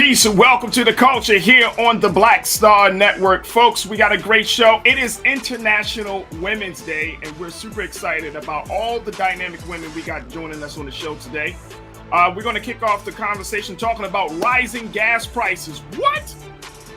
Peace and welcome to the culture here on the Black Star Network. Folks, we got a great show. It is International Women's Day, and we're super excited about all the dynamic women we got joining us on the show today. We're going to kick off the conversation talking about rising gas prices. What?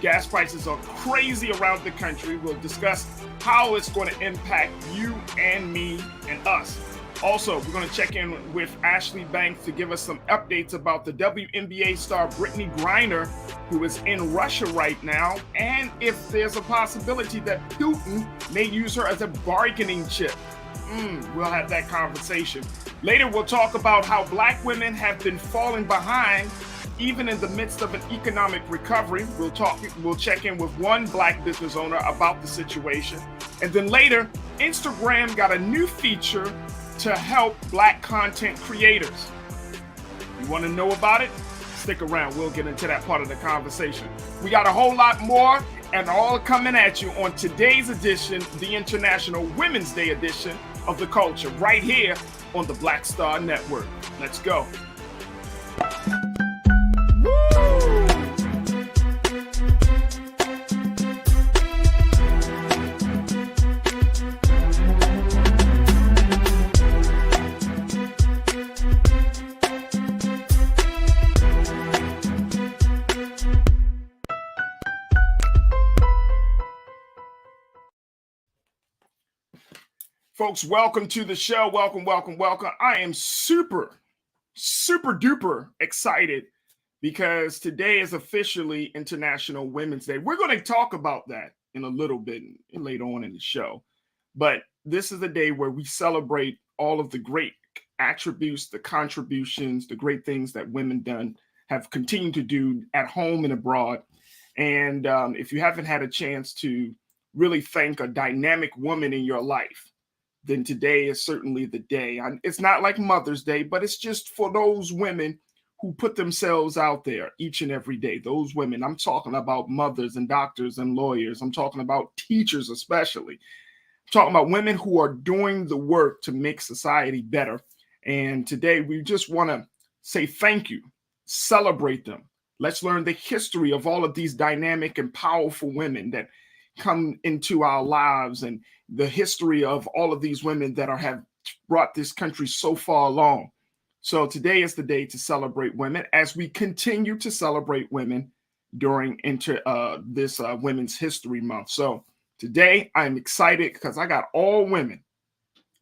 Gas prices are crazy around the country. We'll discuss how it's going to impact you and me and us. Also, we're going to check in with Ashley Banks to give us some updates about the WNBA star Brittney Griner, who is in Russia right now, and if there's a possibility that Putin may use her as a bargaining chip. We'll have that conversation. Later, we'll talk about how Black women have been falling behind even in the midst of an economic recovery. We'll check in with one Black business owner about the situation. And then later, Instagram got a new feature to help Black content creators. You want to know about it? Stick around. We'll get into that part of the conversation. We got a whole lot more and all coming at you on today's edition, the International Women's Day edition of The Culture, right here on the Black Star Network. Let's go. Folks, welcome to the show. Welcome. I am super duper excited because today is officially International Women's Day. We're going to talk about that in a little bit later on in the show. But this is a day where we celebrate all of the great attributes, the contributions, the great things that women have continued to do at home and abroad. And if you haven't had a chance to really thank a dynamic woman in your life, then today is certainly the day. It's not like Mother's Day, but it's just for those women who put themselves out there each and every day. Those women, I'm talking about mothers and doctors and lawyers. I'm talking about teachers especially. I'm talking about women who are doing the work to make society better. And today we just want to say thank you, celebrate them. Let's learn the history of all of these dynamic and powerful women that come into our lives and the history of all of these women that have brought this country so far along. So today is the day to celebrate women as we continue to celebrate women during this Women's History Month. So today I'm excited because I got all women.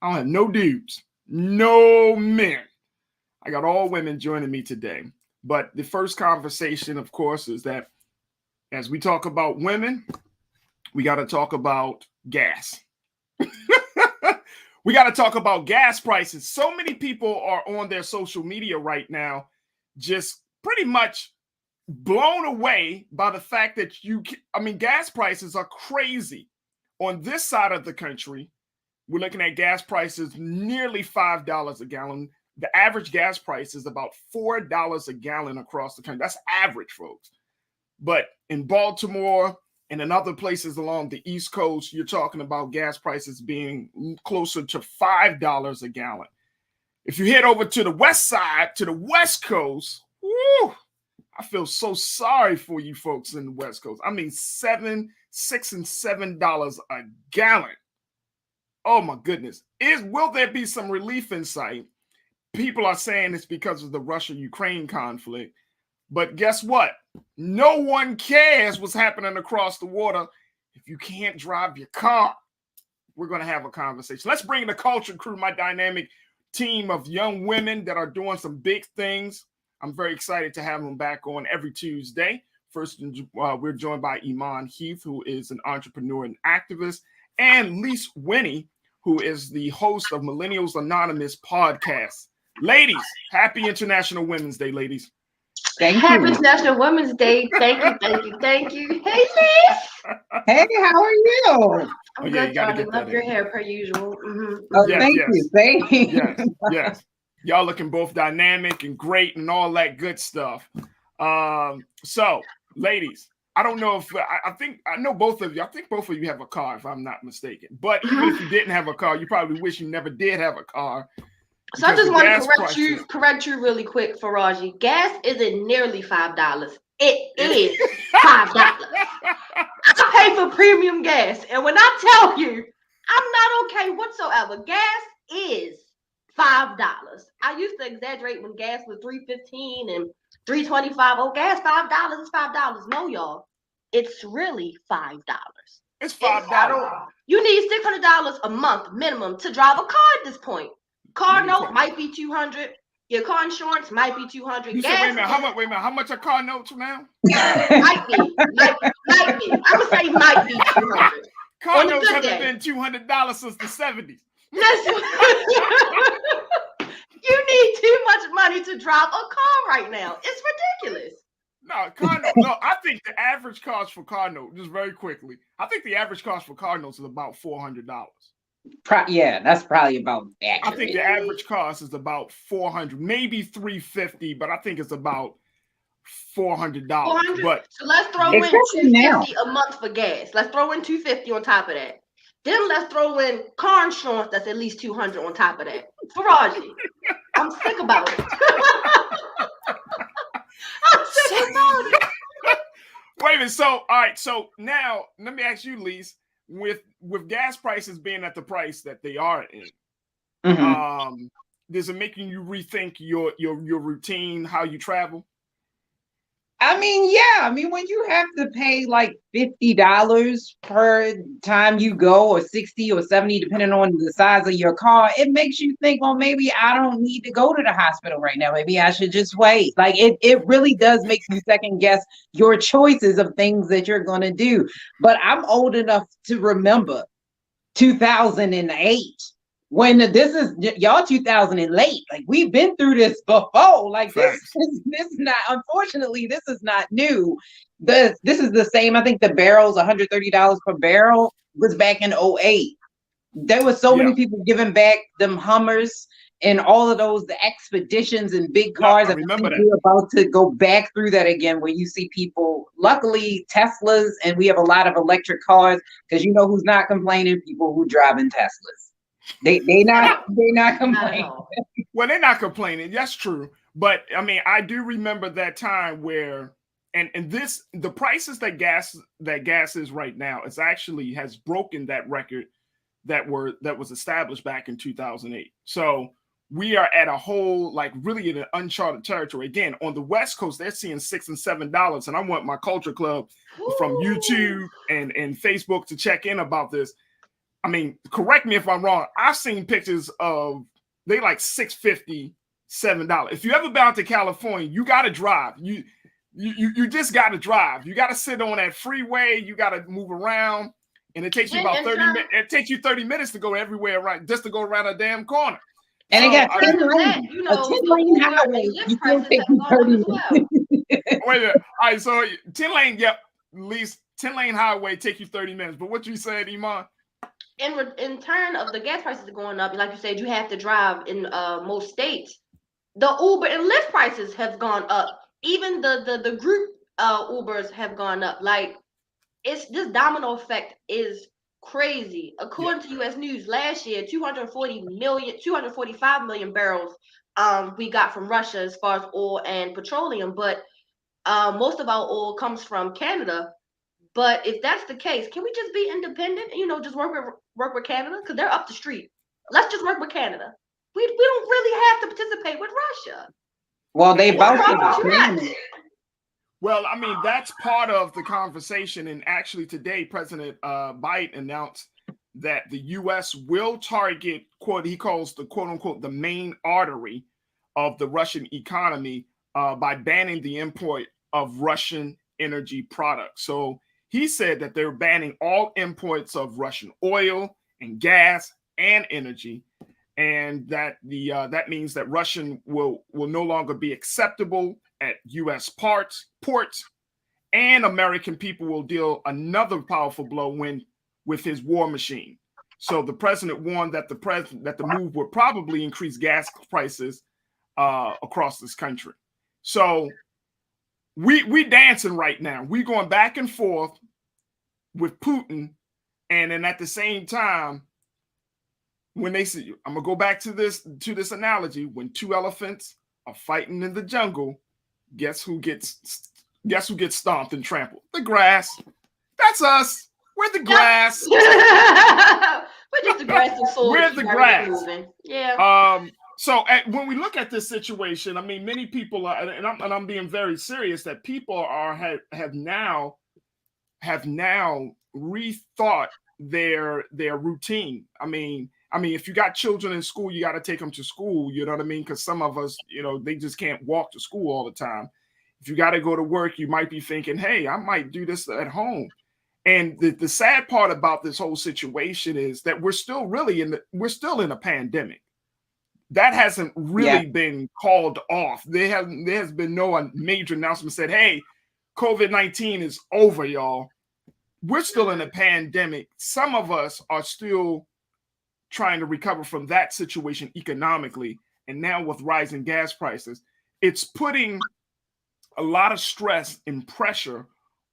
I don't have no dudes, no men. I got all women joining me today. But the first conversation, of course, is that as we talk about women, we got to talk about gas. We got to talk about gas prices. So many people are on their social media right now, just pretty much blown away by the fact that gas prices are crazy. On this side of the country, we're looking at gas prices nearly $5 a gallon. The average gas price is about $4 a gallon across the country. That's average, folks. But in Baltimore, and in other places along the East Coast, you're talking about gas prices being closer to $5 a gallon. If you head over to the west side, to the West Coast, I feel so sorry for you folks in the West Coast. I mean, $6 and $7 a gallon. Oh my goodness. Will there be some relief in sight? People are saying it's because of the Russia-Ukraine conflict. But guess what? No one cares what's happening across the water if you can't drive your car. We're going to have a conversation. Let's bring the culture crew, my dynamic team of young women that are doing some big things. I'm very excited to have them back on every Tuesday. First, we're joined by Iman Heath, who is an entrepreneur and activist, and Lise Winnie, who is the host of Millennials Anonymous podcast. Ladies, happy International Women's Day, ladies. Happy International Women's Day. Thank you. Hey, sis. Hey, how are you? I'm good, Charlie. Love your hair per usual. Mm-hmm. Oh, yes, thank you. Yes. Y'all looking both dynamic and great and all that good stuff. So, ladies, I don't know if I know both of you. I think both of you have a car, if I'm not mistaken. But even if you didn't have a car, you probably wish you never did have a car. So I just want to correct you really quick, Faraji. Gas isn't nearly $5. It is $5. I pay for premium gas, and when I tell you, I'm not okay whatsoever. Gas is $5. I used to exaggerate when gas was $3.15 and $3.25. Oh, gas $5 is $5. No, y'all, it's really $5. It's $5. You need $600 a month minimum to drive a car at this point. Car note might be $200. Your car insurance might be $200. You said, wait a minute, how much are car notes now? Might be. I would say might be $200. Car notes haven't been $200 since the 70s. Listen, you need too much money to drive a car right now. It's ridiculous. No, car note. No, I think the average cost for car note, just very quickly, I think the average cost for car notes is about $400. Yeah, that's probably about accurate. I think the average cost is about $400, maybe $350, but I think it's about $400. But so let's throw in $250 a month for gas. Let's throw in $250 on top of that. Then let's throw in car insurance that's at least $200 on top of that. Faraji, I'm sick about it. I'm sick about it. Wait a minute. So, all right. So now let me ask you, Lise, with gas prices being at the price that they are in, does it making you rethink your routine, how you travel? I mean, yeah. I mean, when you have to pay like $50 per time you go, or 60 or 70, depending on the size of your car, it makes you think, well, maybe I don't need to go to the hospital right now. Maybe I should just wait. Like it really does make you second guess your choices of things that you're going to do. But I'm old enough to remember 2008. When this is y'all 2000 and late, like we've been through this before. Like this is not, unfortunately, this is not new. This is the same. I think the barrels, $130 per barrel, was back in 2008. There were so many people giving back them Hummers and all of those, the expeditions and big cars. I remember that. We're about to go back through that again, where you see people, luckily Teslas, and we have a lot of electric cars, because you know who's not complaining? People who drive in Teslas. They not complaining. Well, they're not complaining. That's true. But I mean, I do remember that time where, and this, the prices that gas is right now, it's actually has broken that record that was established back in 2008. So we are at a whole, like, really in an uncharted territory. Again, on the West Coast, they're seeing $6 and $7, and I want my Culture Club from YouTube and Facebook to check in about this. I mean, correct me if I'm wrong. I've seen pictures of they like $6.50, $7. If you ever been out to California, you got to drive. You just got to drive. You got to sit on that freeway. You got to move around, and it takes you about 30 minutes. It takes you 30 minutes to go everywhere around, just to go around a damn corner. And so, again, 10-lane highway, you still take 30 minutes. Wait a minute. All right, so 10-lane, yep, at least 10-lane highway take you 30 minutes. But what you said, Iman? In turn of the gas prices going up, like you said, you have to drive in most states. The Uber and Lyft prices have gone up. Even the group Ubers have gone up. Like, it's this domino effect is crazy. According to U.S. News, last year 245 million barrels we got from Russia as far as oil and petroleum, but most of our oil comes from Canada. But if that's the case, can we just be independent and, just work with Canada? Because they're up the street. Let's just work with Canada. We don't really have to participate with Russia. Well, they both. Well, I mean, that's part of the conversation. And actually today, President Biden announced that the U.S. will target, quote, he calls the quote unquote, the main artery of the Russian economy by banning the import of Russian energy products. So he said that they're banning all imports of Russian oil and gas and energy, and that that means that Russian will no longer be acceptable at U.S. ports, and American people will deal another powerful blow with his war machine. So the president warned that the move would probably increase gas prices across this country. So we dancing right now. We going back and forth with Putin, and then at the same time, when they see, I'm gonna go back to this analogy. When two elephants are fighting in the jungle, guess who gets Guess who gets stomped and trampled? The grass. That's us. We're the grass. We're just the grass and soil. We're the grass. Moving. Yeah. So when we look at this situation, I mean, many people are, and I'm being very serious, that people have now rethought their routine. I mean, if you got children in school, you got to take them to school. You know what I mean? Because some of us, they just can't walk to school all the time. If you got to go to work, you might be thinking, hey, I might do this at home. And the sad part about this whole situation is that we're still in a pandemic. That hasn't really been called off. There has been no major announcement said, hey, COVID-19 is over, y'all. We're still in a pandemic. Some of us are still trying to recover from that situation economically. And now with rising gas prices, it's putting a lot of stress and pressure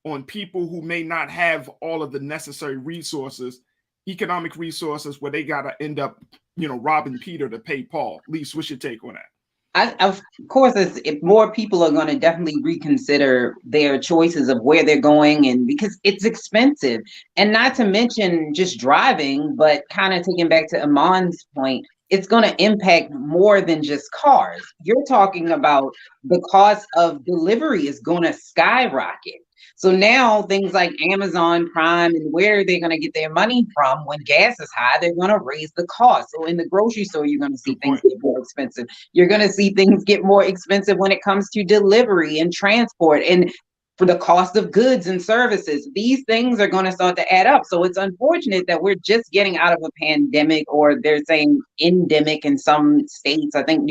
on people who may not have all of the necessary resources, economic resources, where they got to end up, robbing Peter to pay Paul. Lise, what's your take on that? Of course, if more people are going to definitely reconsider their choices of where they're going, and because it's expensive, and not to mention just driving, but kind of taking back to Amon's point, it's going to impact more than just cars. You're talking about the cost of delivery is going to skyrocket. So now things like Amazon Prime and where they're going to get their money from when gas is high, they're going to raise the cost. So in the grocery store, you're going to see things get more expensive. You're going to see things get more expensive when it comes to delivery and transport and for the cost of goods and services. These things are going to start to add up. So it's unfortunate that we're just getting out of a pandemic, or they're saying endemic in some states. I think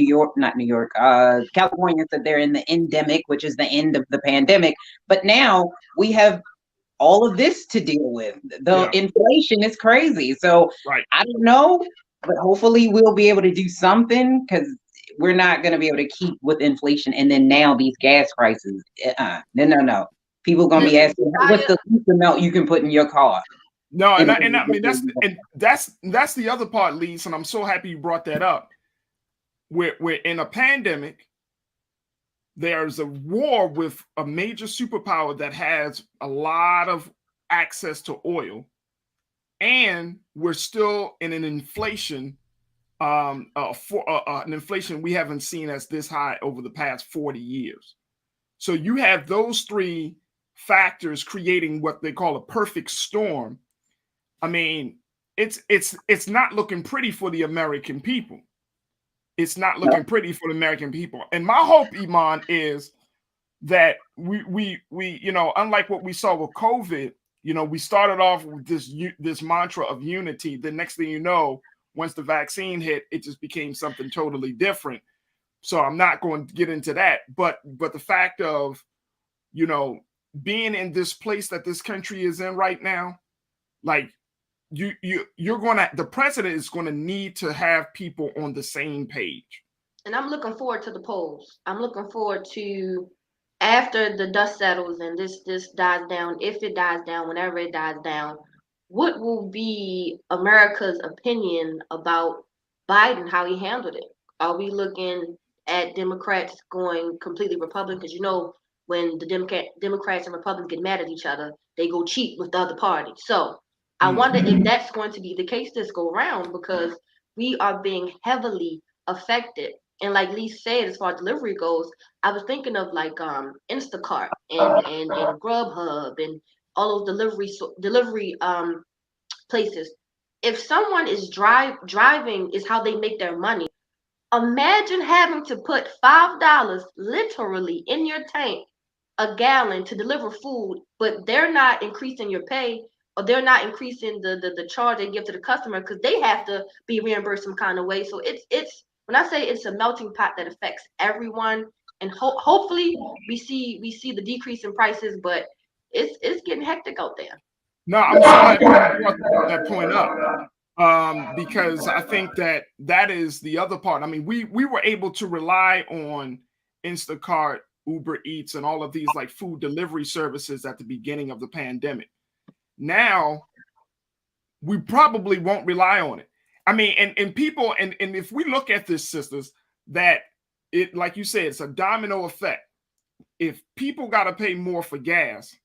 California said they're in the endemic, which is the end of the pandemic. But now we have all of this to deal with. The inflation is crazy. So I don't know, but hopefully we'll be able to do something, because we're not going to be able to keep with inflation. And then now these gas prices, no. People going to be asking, what's the least amount you can put in your car? No, and I mean, that's the other part, Lise, and I'm so happy you brought that up. We're in a pandemic. There's a war with a major superpower that has a lot of access to oil, and we're still in an inflation. An inflation we haven't seen as this high over the past 40 years. So you have those three factors creating what they call a perfect storm. I mean, it's not looking pretty for the American people. It's not looking pretty for the American people. And my hope, Iman, is that we unlike what we saw with COVID, we started off with this mantra of unity. The next thing you know, once the vaccine hit, it just became something totally different. So I'm not going to get into that. But the fact of, being in this place that this country is in right now, like the president is going to need to have people on the same page. And I'm looking forward to the polls. I'm looking forward to, after the dust settles and this dies down, if it dies down, whenever it dies down, what will be America's opinion about Biden, how he handled it? Are we looking at Democrats going completely Republican? Because when the Democrats and Republicans get mad at each other, they go cheat with the other party. So I wonder if that's going to be the case this go around, because we are being heavily affected. And like Lise said, as far as delivery goes, I was thinking of like Instacart and Grubhub and all those delivery places. If someone is driving is how they make their money. Imagine having to put $5 literally in your tank, a gallon, to deliver food, but they're not increasing your pay, or they're not increasing the charge they give to the customer, because they have to be reimbursed some kind of way. So it's when I say it's a melting pot that affects everyone, and hopefully we see the decrease in prices, but it's getting hectic out there. No, I'm so happy you brought that point up, because I think that is the other part. I mean, we were able to rely on Instacart, Uber Eats, and all of these like food delivery services at the beginning of the pandemic. Now, we probably won't rely on it. I mean, and people, and if we look at this, sisters, that it, like you said, it's a domino effect. if people got to pay more for gas,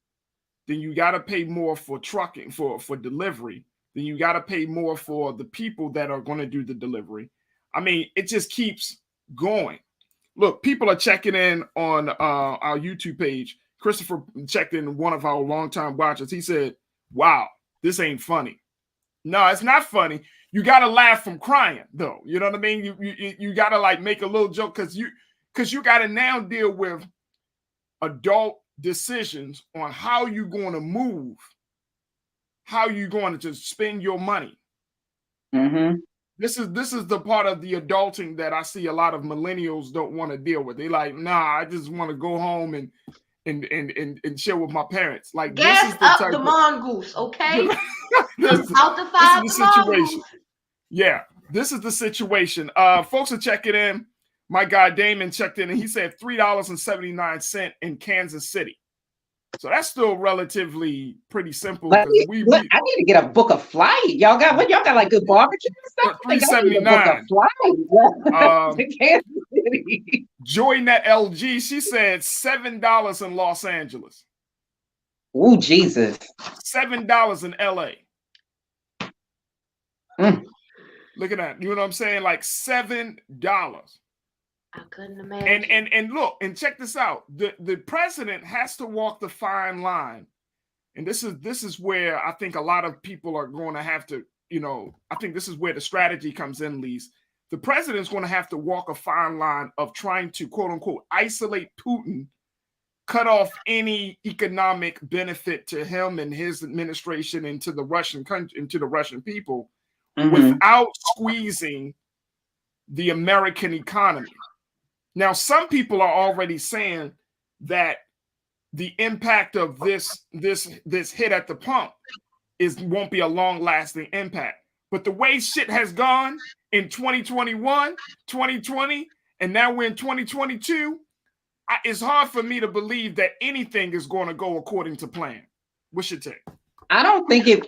then you got to pay more for trucking, for delivery. Then you got to pay more for the people that are going to do the delivery. I mean, it just keeps going. Look, people are checking in on our YouTube page. Christopher checked in, one of our longtime watchers. He said, wow, this ain't funny. No, it's not funny. You got to laugh from crying, though. You know what I mean? You got to like make a little joke because you got to now deal with adult decisions on how you're going to move, how you're going to spend your money. Mm-hmm. This is the part of the adulting that I see a lot of millennials don't want to deal with. They like, nah, I just want to go home and chill with my parents. Like, gas this is the up type the of mongoose, okay? this Out the fire, is the the situation. mongoose. Yeah, this is the situation. Folks are checking in. My guy Damon checked in and he said $3.79 in Kansas City. So that's still relatively pretty simple. I need to get a book of flight. Y'all got what? Y'all got like good barbecue and stuff. $3.79 to Kansas City. Joynette LG, she said $7 in Los Angeles. Oh Jesus! $7 in LA. Look at that. You know what I'm saying? Like $7. I couldn't imagine. And look, and check this out. The president has to walk the fine line. And this is where I think a lot of people are going to have to, I think this is where the strategy comes in, Lise. The president's going to have to walk a fine line of trying to, quote unquote, isolate Putin, cut off any economic benefit to him and his administration and to the Russian country and to the Russian people, without squeezing the American economy. Now, some people are already saying that the impact of this hit at the pump won't be a long-lasting impact. But the way shit has gone in 2021, 2020, and now we're in 2022, it's hard for me to believe that anything is going to go according to plan. What's your take? I don't think it.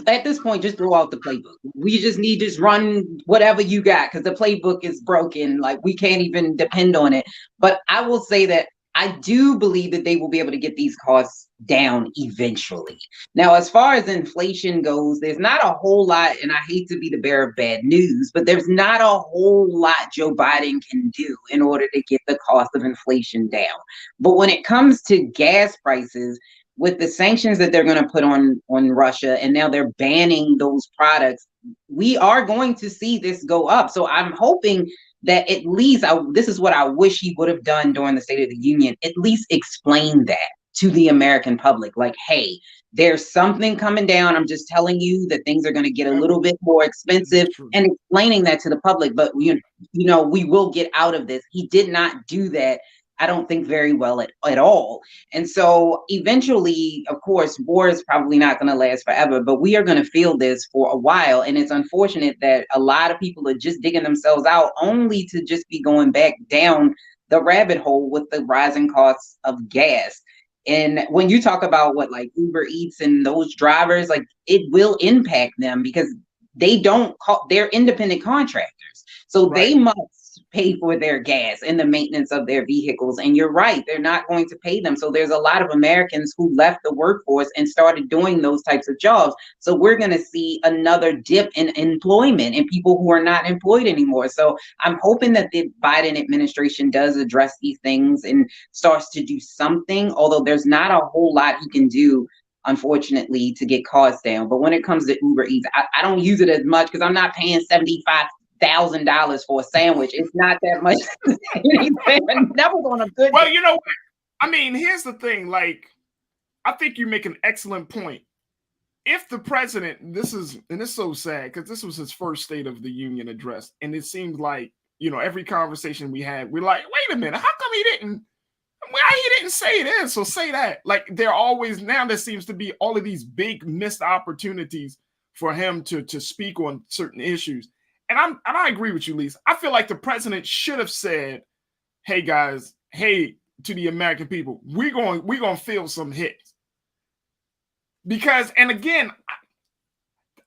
At this point, just throw out the playbook. We just need to run whatever you got because the playbook is broken. Like, we can't even depend on it. But I will say that I do believe that they will be able to get these costs down eventually. Now, as far as inflation goes, there's not a whole lot, and I hate to be the bearer of bad news, but there's not a whole lot Joe Biden can do in order to get the cost of inflation down. But when it comes to gas prices, with the sanctions that they're going to put on Russia, and now they're banning those products, we are going to see this go up. So I'm hoping that at least, this is what I wish he would have done during the State of the Union, at least explain that to the American public. Like, hey, there's something coming down. I'm just telling you that things are going to get a little bit more expensive, and explaining that to the public. But, we will get out of this. He did not do that, I don't think, very well at all. And so eventually, of course, war is probably not going to last forever, but we are going to feel this for a while. And it's unfortunate that a lot of people are just digging themselves out only to just be going back down the rabbit hole with the rising costs of gas. And when you talk about like Uber Eats and those drivers, like, it will impact them because they're independent contractors. So They must pay for their gas and the maintenance of their vehicles. And you're right, they're not going to pay them. So there's a lot of Americans who left the workforce and started doing those types of jobs. So we're going to see another dip in employment and people who are not employed anymore. So I'm hoping that the Biden administration does address these things and starts to do something, although there's not a whole lot he can do, unfortunately, to get costs down. But when it comes to Uber Eats, I don't use it as much because I'm not paying $75,000 for a sandwich. It's not that much. That was on a good. Well, you know what? I mean, here's the thing. Like, I think you make an excellent point. If the president, and it's so sad because this was his first State of the Union address, and it seems like, every conversation we had, we're like, wait a minute, how come he didn't say this or say that? Like, there seems to be all of these big missed opportunities for him to speak on certain issues. And I agree with you, Lisa. I feel like the president should have said, hey guys, hey to the American people, we're going to feel some hits. Because, and again,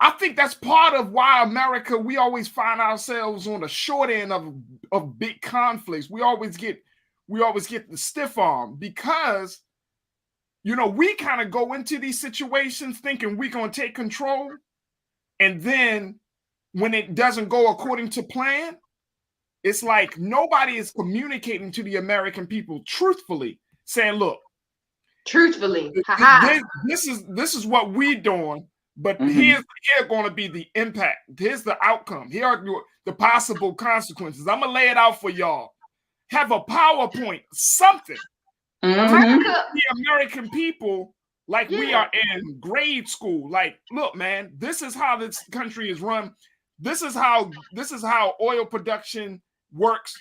I think that's part of why America, we always find ourselves on the short end of big conflicts. We always get we always get the stiff arm because, you know, we kind of go into these situations thinking we're going to take control. And then when it doesn't go according to plan, it's like nobody is communicating to the American people truthfully, saying, look, truthfully, this is what we're doing, but here's going to be the impact. Here's the outcome. Here are the possible consequences. I'm going to lay it out for y'all. Have a PowerPoint, something. The American people, like we are in grade school. Like, look, man, this is how this country is run. This is how oil production works.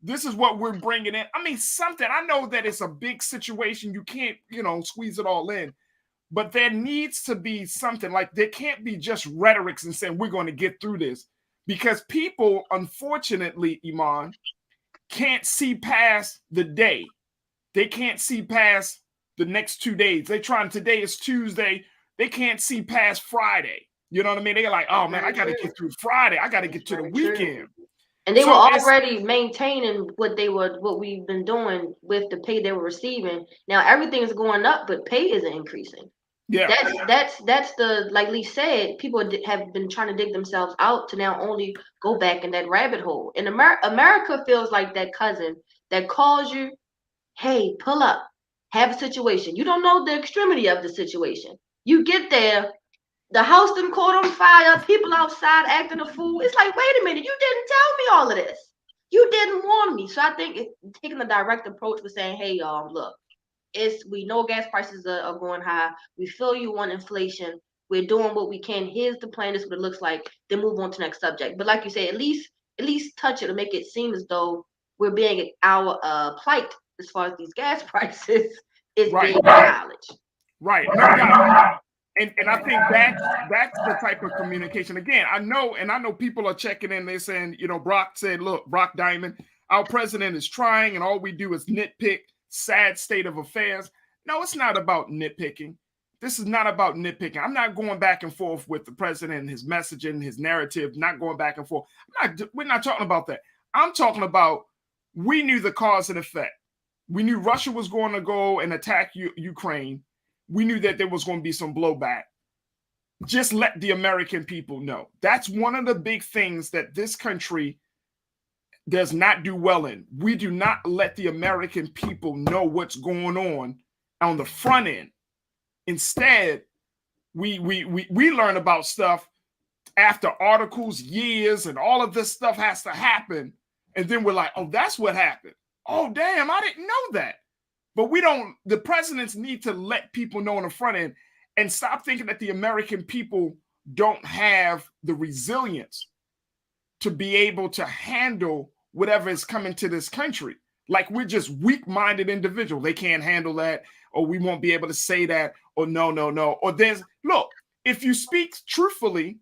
This is what we're bringing in. I mean, something. I know that it's a big situation. You can't, you know, squeeze it all in. But there needs to be something. Like, there can't be just rhetorics and saying we're going to get through this. Because people, unfortunately, Iman, can't see past the day. They can't see past the next 2 days. Today is Tuesday. They can't see past Friday. You know what I mean? They're like, oh man, I got to get through Friday. I got to get to the weekend. And they were already maintaining what we've been doing with the pay they were receiving. Now everything is going up, but pay isn't increasing. Yeah, that's the, like Lee said, people have been trying to dig themselves out to now only go back in that rabbit hole. And America feels like that cousin that calls you, hey, pull up, have a situation. You don't know the extremity of the situation. You get there, the house done caught on fire, people outside acting a fool. It's like, wait a minute, you didn't tell me all of this. You didn't warn me. So I think taking the direct approach with saying, hey, y'all, look, we know gas prices are going high. We feel you on inflation. We're doing what we can. Here's the plan. This is what it looks like. Then move on to the next subject. But like you said, at least touch it and make it seem as though we're being our plight as far as these gas prices is being acknowledged. Right. No doubt. And I think that's the type of communication. Again, I know people are checking in. They're saying, you know, Brock said, look, Brock Diamond, our president is trying, and all we do is nitpick. Sad state of affairs. No, it's not about nitpicking. This is not about nitpicking. I'm not going back and forth with the president and his messaging, his narrative, not going back and forth. We're not talking about that. I'm talking about, we knew the cause and effect. We knew Russia was going to go and attack Ukraine. We knew that there was going to be some blowback. Just let the American people know. That's one of the big things that this country does not do well in. We do not let the American people know what's going on the front end. Instead, we learn about stuff after articles, years, and all of this stuff has to happen. And then we're like, oh, that's what happened. Oh, damn, I didn't know that. But the presidents need to let people know on the front end and stop thinking that the American people don't have the resilience to be able to handle whatever is coming to this country. Like, we're just weak-minded individuals. They can't handle that, or we won't be able to say that, or no. Or look, if you speak truthfully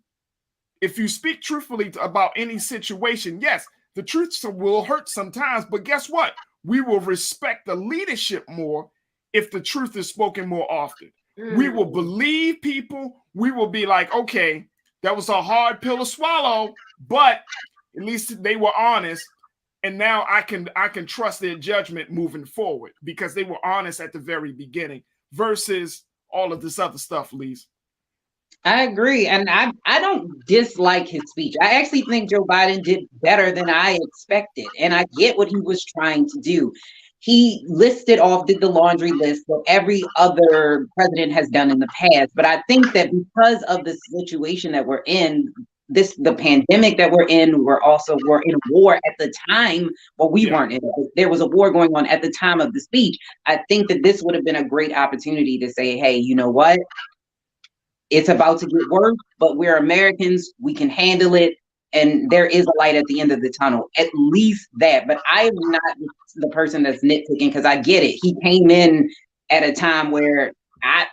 about any situation, yes, the truth will hurt sometimes, but guess what? We will respect the leadership more if the truth is spoken more often. We will believe people. We will be like, okay, that was a hard pill to swallow, but at least they were honest. And now I can trust their judgment moving forward because they were honest at the very beginning versus all of this other stuff, Lise. I agree. And I don't dislike his speech. I actually think Joe Biden did better than I expected. And I get what he was trying to do. He did the laundry list that every other president has done in the past. But I think that because of the situation that we're in, the pandemic that we're in, we're in a war at the time. Well, we weren't in it. There was a war going on at the time of the speech. I think that this would have been a great opportunity to say, hey, you know what? It's about to get worse, but we're Americans. We can handle it. And there is a light at the end of the tunnel, at least that. But I'm not the person that's nitpicking because I get it. He came in at a time where I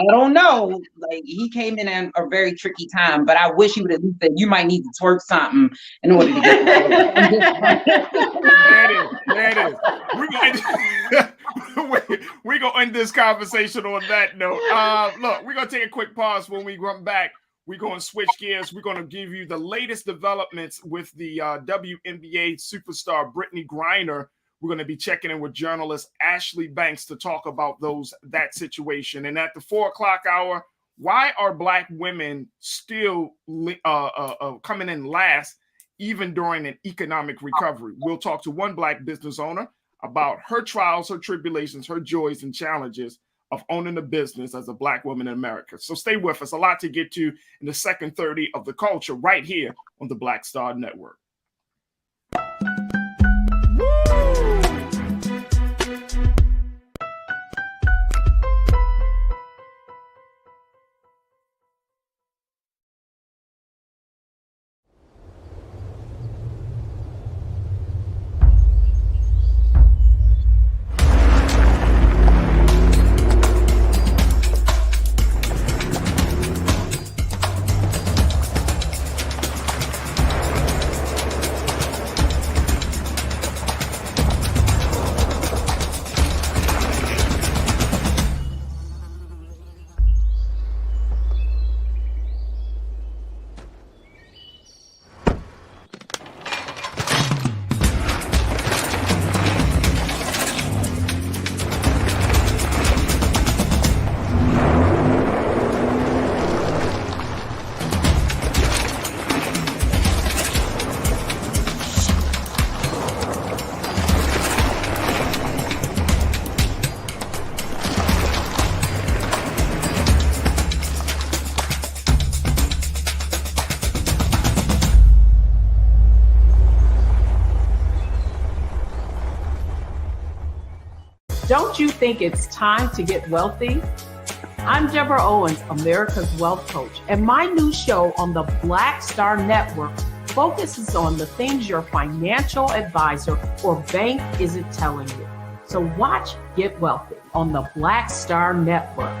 don't know. Like, he came in at a very tricky time, but I wish he would at least said, you might need to twerk something in order to get That is. We're going to end this conversation on that note. Look, we're going to take a quick pause. When we come back, we're going to switch gears. We're going to give you the latest developments with the WNBA superstar Brittney Griner. We're going to be checking in with journalist Ashley Banks to talk about that situation. And at the 4 o'clock hour, why are Black women still coming in last, even during an economic recovery? We'll talk to one Black business owner about her trials, her tribulations, her joys and challenges of owning a business as a Black woman in America. So stay with us. A lot to get to in the second 30 of The Culture right here on the Black Star Network. Don't you think it's time to get wealthy? I'm Deborah Owens, America's Wealth Coach, and my new show on the Black Star Network focuses on the things your financial advisor or bank isn't telling you. So watch Get Wealthy on the Black Star Network.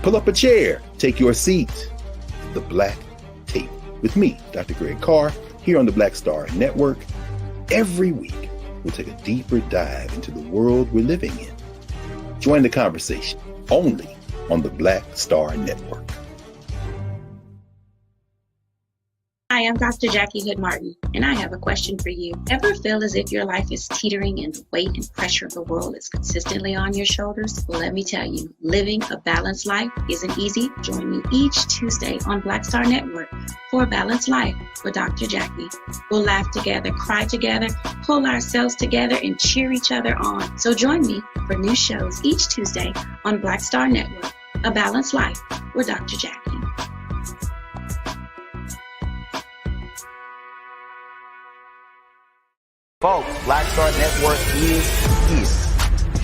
Pull up a chair, take your seat. The Black Tape with me, Dr. Greg Carr, here on the Black Star Network. Every week, we'll take a deeper dive into the world we're living in. Join the conversation only on the Black Star Network. Hi, I'm Dr. Jackie Hood Martin, and I have a question for you. Ever feel as if your life is teetering and the weight and pressure of the world is consistently on your shoulders? Well, let me tell you, living a balanced life isn't easy. Join me each Tuesday on Black Star Network for A Balanced Life with Dr. Jackie. We'll laugh together, cry together, pull ourselves together, and cheer each other on. So join me for new shows each Tuesday on Black Star Network, A Balanced Life with Dr. Jackie. Folks, Black Star Network is here.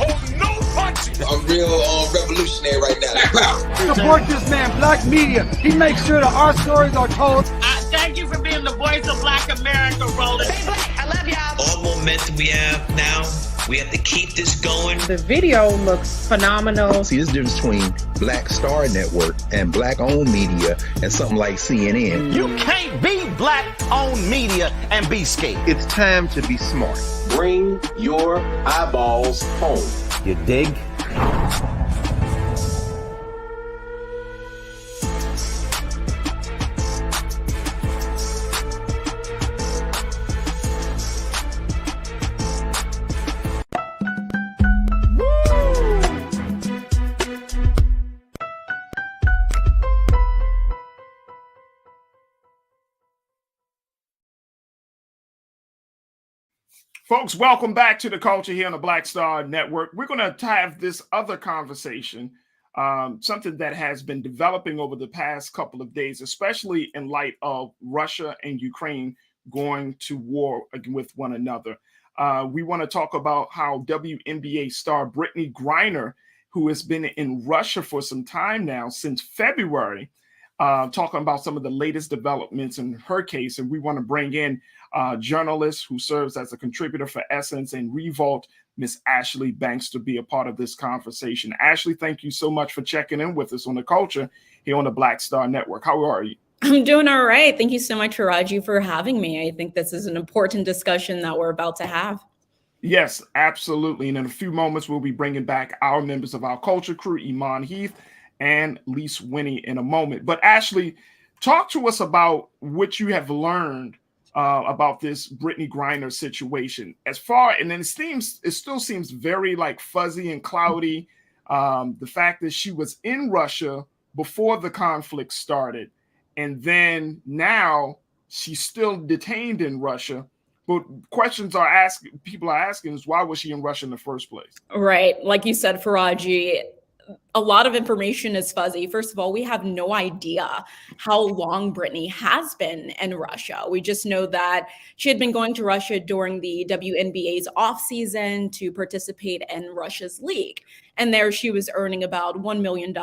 Oh, no punches! I'm real revolutionary right now. Support this man, Black Media. He makes sure that our stories are told. Thank you for being the voice of Black America, Roland. Stay black. I love y'all. All momentum we have now, we have to keep this going. The video looks phenomenal. See, there's a difference between Black Star Network and Black-owned media and something like CNN. You can't be Black-owned media and be scared. It's time to be smart. Bring your eyeballs home. You dig? Folks, welcome back to The Culture here on the Black Star Network. We're going to have this other conversation, something that has been developing over the past couple of days, especially in light of Russia and Ukraine going to war with one another. We want to talk about how WNBA star Brittney Griner, who has been in Russia for some time now, since February, talking about some of the latest developments in her case. And we want to bring in journalist who serves as a contributor for Essence and Revolt, Miss Ashley Banks, to be a part of this conversation. Ashley, thank you so much for checking in with us on The Culture here on the Black Star Network. How are you? I'm doing all right. Thank you so much, Raji, for having me. I think this is an important discussion that we're about to have. Yes, absolutely. And in a few moments, we'll be bringing back our members of our culture crew, Iman Heath and Lise Winnie, in a moment. But Ashley, talk to us about what you have learned about this Brittney Griner situation. And then it still seems very like fuzzy and cloudy. The fact that she was in Russia before the conflict started, and then now she's still detained in Russia. But people are asking is, why was she in Russia in the first place? Right. Like you said, Faraji, a lot of information is fuzzy. First of all, we have no idea how long Brittney has been in Russia. We just know that she had been going to Russia during the WNBA's offseason to participate in Russia's league. And there she was earning about $1 million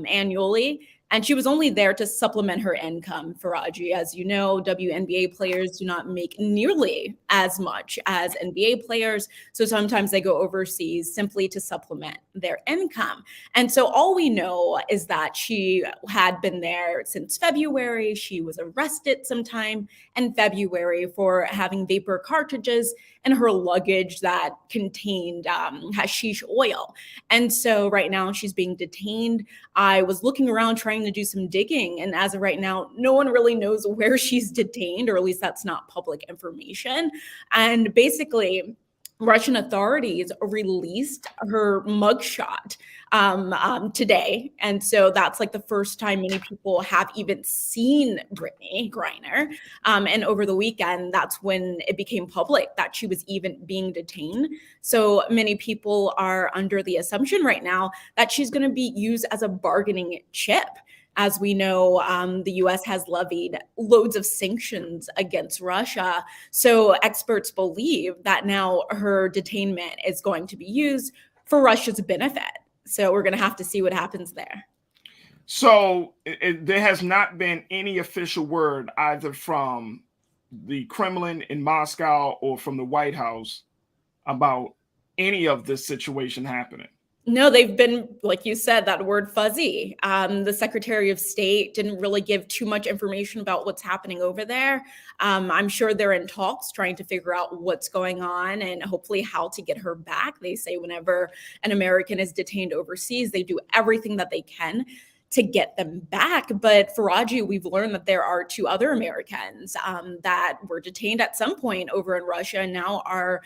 annually. And she was only there to supplement her income, Faraji. As you know, WNBA players do not make nearly as much as NBA players. So sometimes they go overseas simply to supplement their income. And so all we know is that she had been there since February. She was arrested sometime in February for having vapor cartridges in her luggage that contained hashish oil. And so right now she's being detained. I was looking around trying to do some digging, and as of right now, no one really knows where she's detained, or at least that's not public information. And basically, Russian authorities released her mugshot today. And so that's like the first time many people have even seen Brittney Griner. And over the weekend, that's when it became public that she was even being detained. So many people are under the assumption right now that she's going to be used as a bargaining chip. As we know, the U.S. has levied loads of sanctions against Russia. So experts believe that now her detainment is going to be used for Russia's benefit. So we're going to have to see what happens there. So there has not been any official word either from the Kremlin in Moscow or from the White House about any of this situation happening. No, they've been, like you said, that word fuzzy. The Secretary of State didn't really give too much information about what's happening over there. I'm sure they're in talks trying to figure out what's going on and hopefully how to get her back. They say whenever an American is detained overseas, they do everything that they can to get them back. But Faraji, we've learned that there are 2 other Americans that were detained at some point over in Russia and now are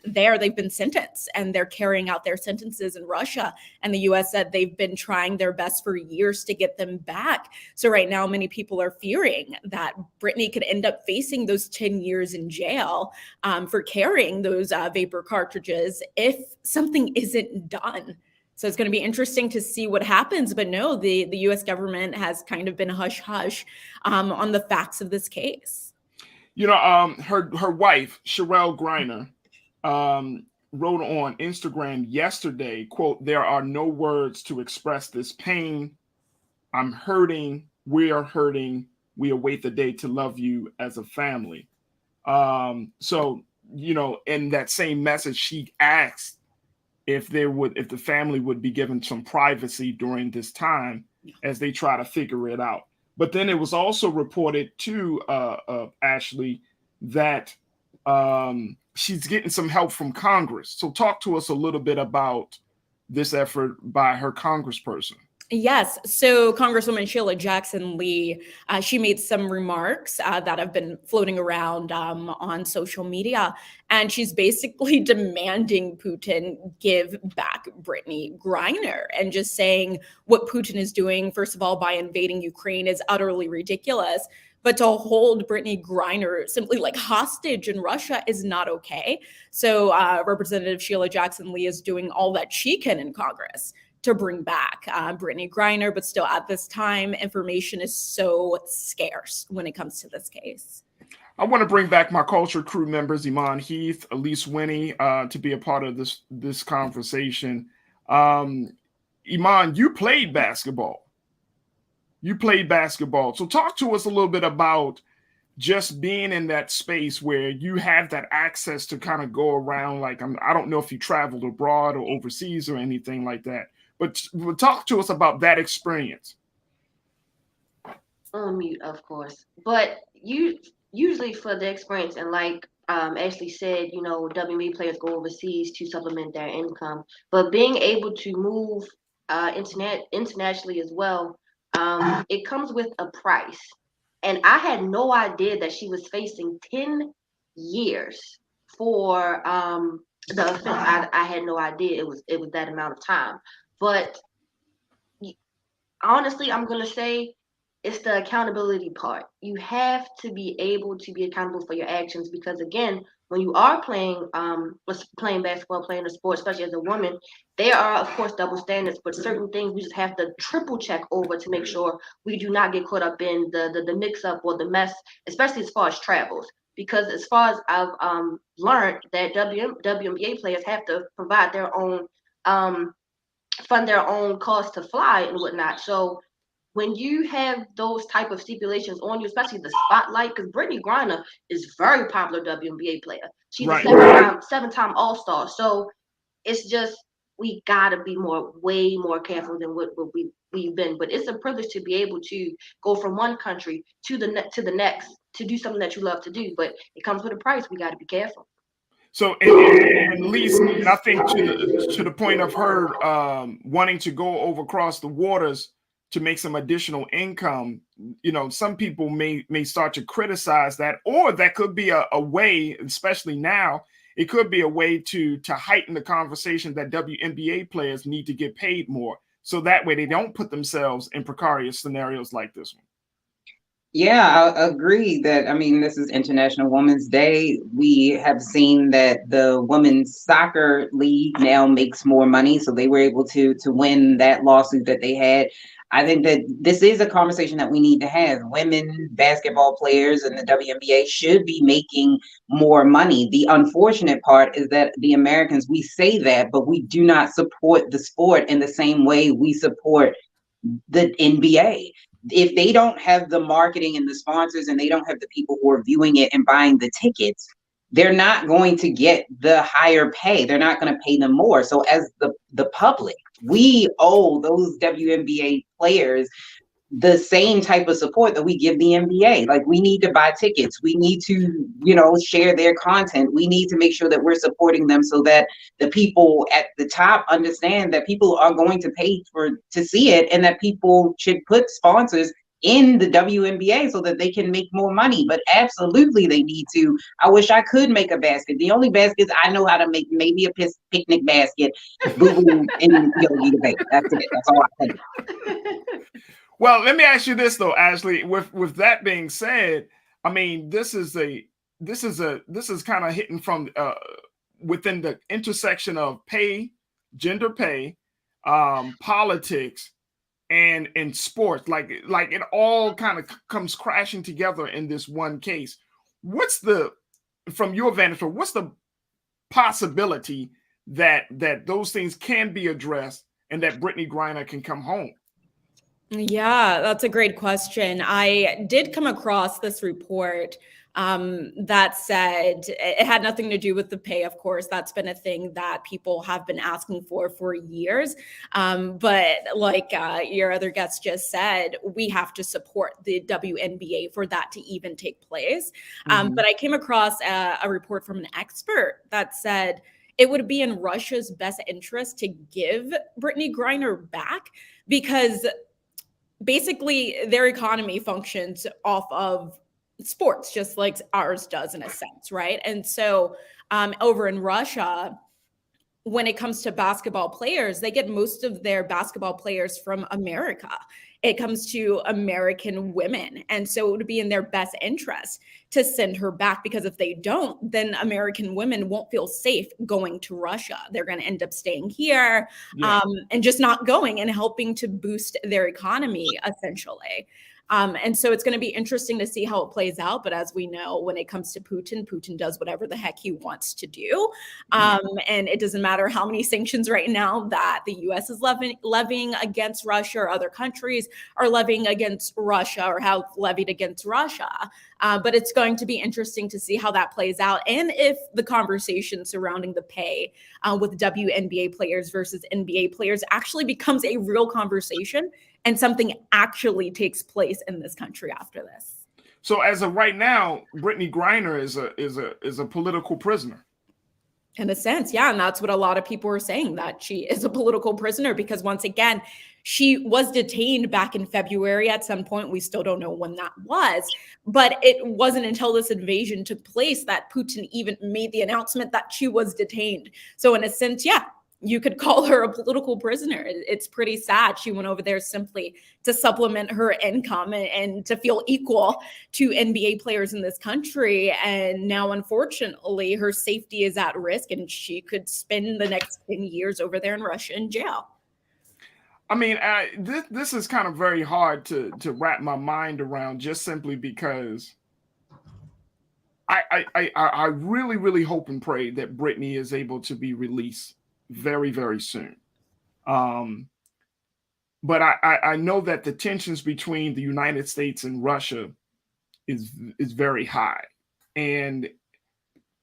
there. They've been sentenced and they're carrying out their sentences in Russia. And the U.S. said they've been trying their best for years to get them back. So right now, many people are fearing that Brittney could end up facing those 10 years in jail for carrying those vapor cartridges if something isn't done. So it's going to be interesting to see what happens. But no, the U.S. government has kind of been hush-hush on the facts of this case. You know, her wife, Cherelle Griner, wrote on Instagram yesterday, quote, "There are no words to express this pain. I'm hurting. We are hurting. We await the day to love you as a family." So, you know, in that same message, she asked if the family would be given some privacy during this time as they try to figure it out. But then it was also reported to Ashley that she's getting some help from Congress. So talk to us a little bit about this effort by her congressperson. Yes. So Congresswoman Sheila Jackson Lee, she made some remarks that have been floating around on social media. And she's basically demanding Putin give back Brittney Griner and just saying what Putin is doing, first of all, by invading Ukraine is utterly ridiculous. But to hold Brittney Griner simply like hostage in Russia is not okay. So Representative Sheila Jackson Lee is doing all that she can in Congress to bring back Brittney Griner, but still at this time, information is so scarce when it comes to this case. I want to bring back my culture crew members, Iman Heath, Elise Winnie, to be a part of this conversation. Iman, you played basketball. So talk to us a little bit about just being in that space where you have that access to kind of go around. Like, I don't know if you traveled abroad or overseas or anything like that, but talk to us about that experience. On mute, of course. But usually for the experience, and like Ashley said, you know, WNBA players go overseas to supplement their income. But being able to move internationally as well, it comes with a price. And I had no idea that she was facing 10 years for the offense. I had no idea it was that amount of time. But honestly, I'm gonna say it's the accountability part. You have to be able to be accountable for your actions, because again, when you are playing basketball, playing a sport, especially as a woman, there are of course double standards, but certain things we just have to triple check over to make sure we do not get caught up in the mix up or the mess, especially as far as travels. Because as far as I've learned, that WNBA players have to provide their own fund their own costs to fly and whatnot. So when you have those type of stipulations on you, especially the spotlight, because Brittney Griner is very popular WNBA player. She's a seven-time All-Star. So it's just, we gotta be way more careful than what we've been. But it's a privilege to be able to go from one country to the next to do something that you love to do. But it comes with a price. We got to be careful. So at least, and I think to the point of her wanting to go over across the waters to make some additional income, you know, some people may start to criticize that, or that could be a way, especially now, it could be a way to heighten the conversation that WNBA players need to get paid more, so that way they don't put themselves in precarious scenarios like this one. Yeah, I agree that, I mean, this is International Women's Day. We have seen that the women's soccer league now makes more money, so they were able to win that lawsuit that they had. I think that this is a conversation that we need to have. Women basketball players in the WNBA should be making more money. The unfortunate part is that the Americans, we say that, but we do not support the sport in the same way we support the NBA. If they don't have the marketing and the sponsors, and they don't have the people who are viewing it and buying the tickets, they're not going to get the higher pay. They're not going to pay them more. So as the public, we owe those WNBA players the same type of support that we give the NBA. Like, we need to buy tickets. We need to, share their content. We need to make sure that we're supporting them, so that the people at the top understand that people are going to pay to see it, and that people should put sponsors in the WNBA so that they can make more money. But absolutely they need to. I wish I could make a basket. The only baskets I know how to make, maybe a picnic basket, boo-boo, and yogi debate. That's it. That's all I think. Well, let me ask you this though, Ashley. With that being said, I mean, this is kind of hitting from within the intersection of pay, gender pay, politics, and in sports. Like it all kind of comes crashing together in this one case. From your vantage point, what's the possibility that those things can be addressed and that Brittney Griner can come home? Yeah, that's a great question. I did come across this report that said it had nothing to do with the pay. Of course, that's been a thing that people have been asking for years. But like your other guest just said, we have to support the WNBA for that to even take place. But I came across a report from an expert that said it would be in Russia's best interest to give Brittney Griner back, because basically their economy functions off of sports, just like ours does in a sense, right? And so over in Russia, when it comes to basketball players, they get most of their basketball players from America. It comes to American women. And so it would be in their best interest to send her back, because if they don't, then American women won't feel safe going to Russia. They're going to end up staying here and just not going and helping to boost their economy, essentially. And so it's going to be interesting to see how it plays out. But as we know, when it comes to Putin does whatever the heck he wants to do. And it doesn't matter how many sanctions right now that the U.S. is levying against Russia, or other countries are levying against Russia or have levied against Russia. But it's going to be interesting to see how that plays out, and if the conversation surrounding the pay with WNBA players versus NBA players actually becomes a real conversation, and something actually takes place in this country after this. So as of right now, Brittney Griner is a political prisoner. In a sense, yeah. And that's what a lot of people are saying, that she is a political prisoner, because once again, She was detained back in February at some point. We still don't know when that was, but it wasn't until this invasion took place that Putin even made the announcement that she was detained. So in a sense, yeah, you could call her a political prisoner. It's pretty sad. She went over there simply to supplement her income and to feel equal to NBA players in this country. And now, unfortunately, her safety is at risk and she could spend the next 10 years over there in Russia in jail. I mean, this is kind of very hard to wrap my mind around, just simply because I really, really hope and pray that Brittney is able to be released very, very soon. But I know that the tensions between the United States and Russia is very high. And,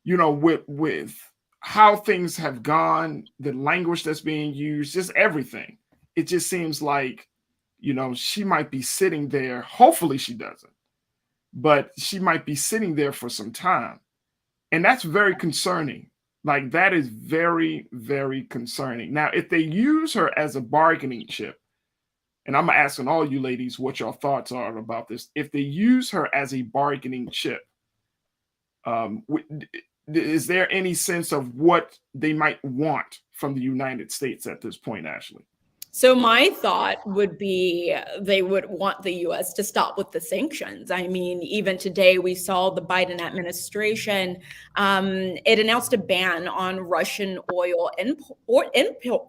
you know, with how things have gone, the language that's being used, just everything, it just seems like, you know, she might be sitting there. Hopefully she doesn't, but she might be sitting there for some time. And that's very concerning. Like, that is very, very concerning. Now, if they use her as a bargaining chip, and I'm asking all you ladies what your thoughts are about this. If they use her as a bargaining chip, is there any sense of what they might want from the United States at this point, Ashley? So my thought would be they would want the U.S. to stop with the sanctions. I mean, even today we saw the Biden administration, it announced a ban on Russian oil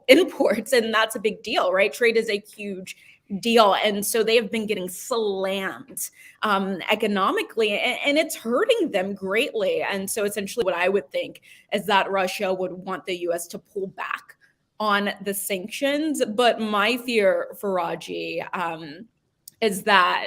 imports, and that's a big deal, right? Trade is a huge deal. And so they have been getting slammed economically, and it's hurting them greatly. And so essentially what I would think is that Russia would want the U.S. to pull back on the sanctions. But my fear, Faraji, is that,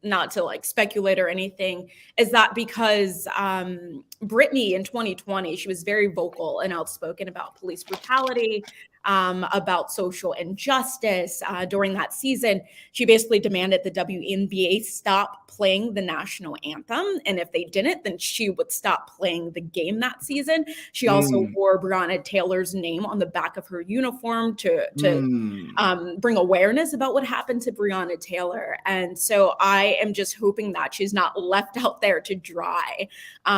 not to like speculate or anything, is that because Brittney in 2020, she was very vocal and outspoken about police brutality, about social injustice. During that season, she basically demanded the WNBA stop playing the national anthem. And if they didn't, then she would stop playing the game that season. She also wore Breonna Taylor's name on the back of her uniform to bring awareness about what happened to Breonna Taylor. And so I am just hoping that she's not left out there to dry,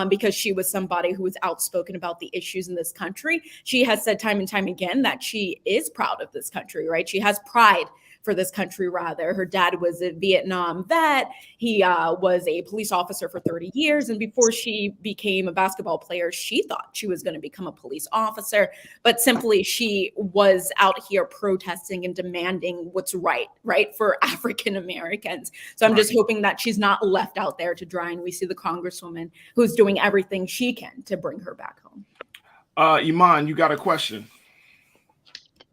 because she was somebody who was outspoken about the issues in this country. She has said time and time again that she is proud of this country, right? She has pride for this country, rather. Her dad was a Vietnam vet. He was a police officer for 30 years. And before she became a basketball player, she thought she was going to become a police officer. But simply, she was out here protesting and demanding what's right for African Americans. So I'm just hoping that she's not left out there to dry. And we see the Congresswoman who's doing everything she can to bring her back home. Iman, you got a question?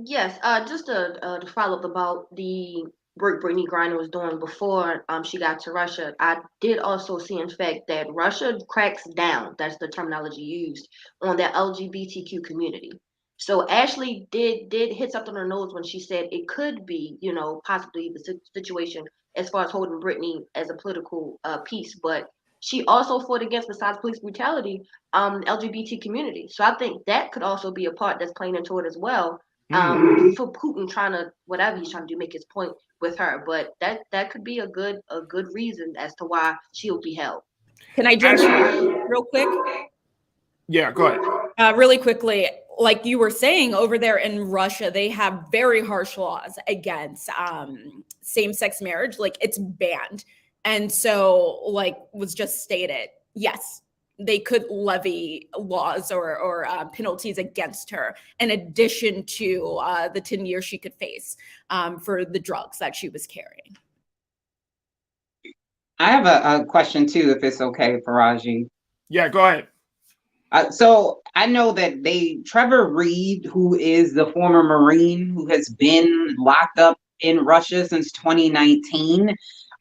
Yes, just to follow up about the work Brittney Griner was doing before she got to Russia. I did also see, in fact, that Russia cracks down, that's the terminology used, on the LGBTQ community. So Ashley did hit something on her nose when she said it could be, you know, possibly the situation as far as holding Brittney as a political piece, but she also fought against, besides police brutality, LGBT community. So I think that could also be a part that's playing into it as well. For Putin trying to, whatever he's trying to do, make his point with her, but that could be a good reason as to why she'll be held. Can I jump in real quick? Yeah, go ahead. Really quickly, like you were saying, over there in Russia, they have very harsh laws against same-sex marriage. Like, it's banned. And so, like was just stated, yes, they could levy laws or penalties against her, in addition to the 10 years she could face for the drugs that she was carrying. I have a question too, if it's okay, Faraji. Yeah, go ahead. So I know that Trevor Reed, who is the former Marine who has been locked up in Russia since 2019,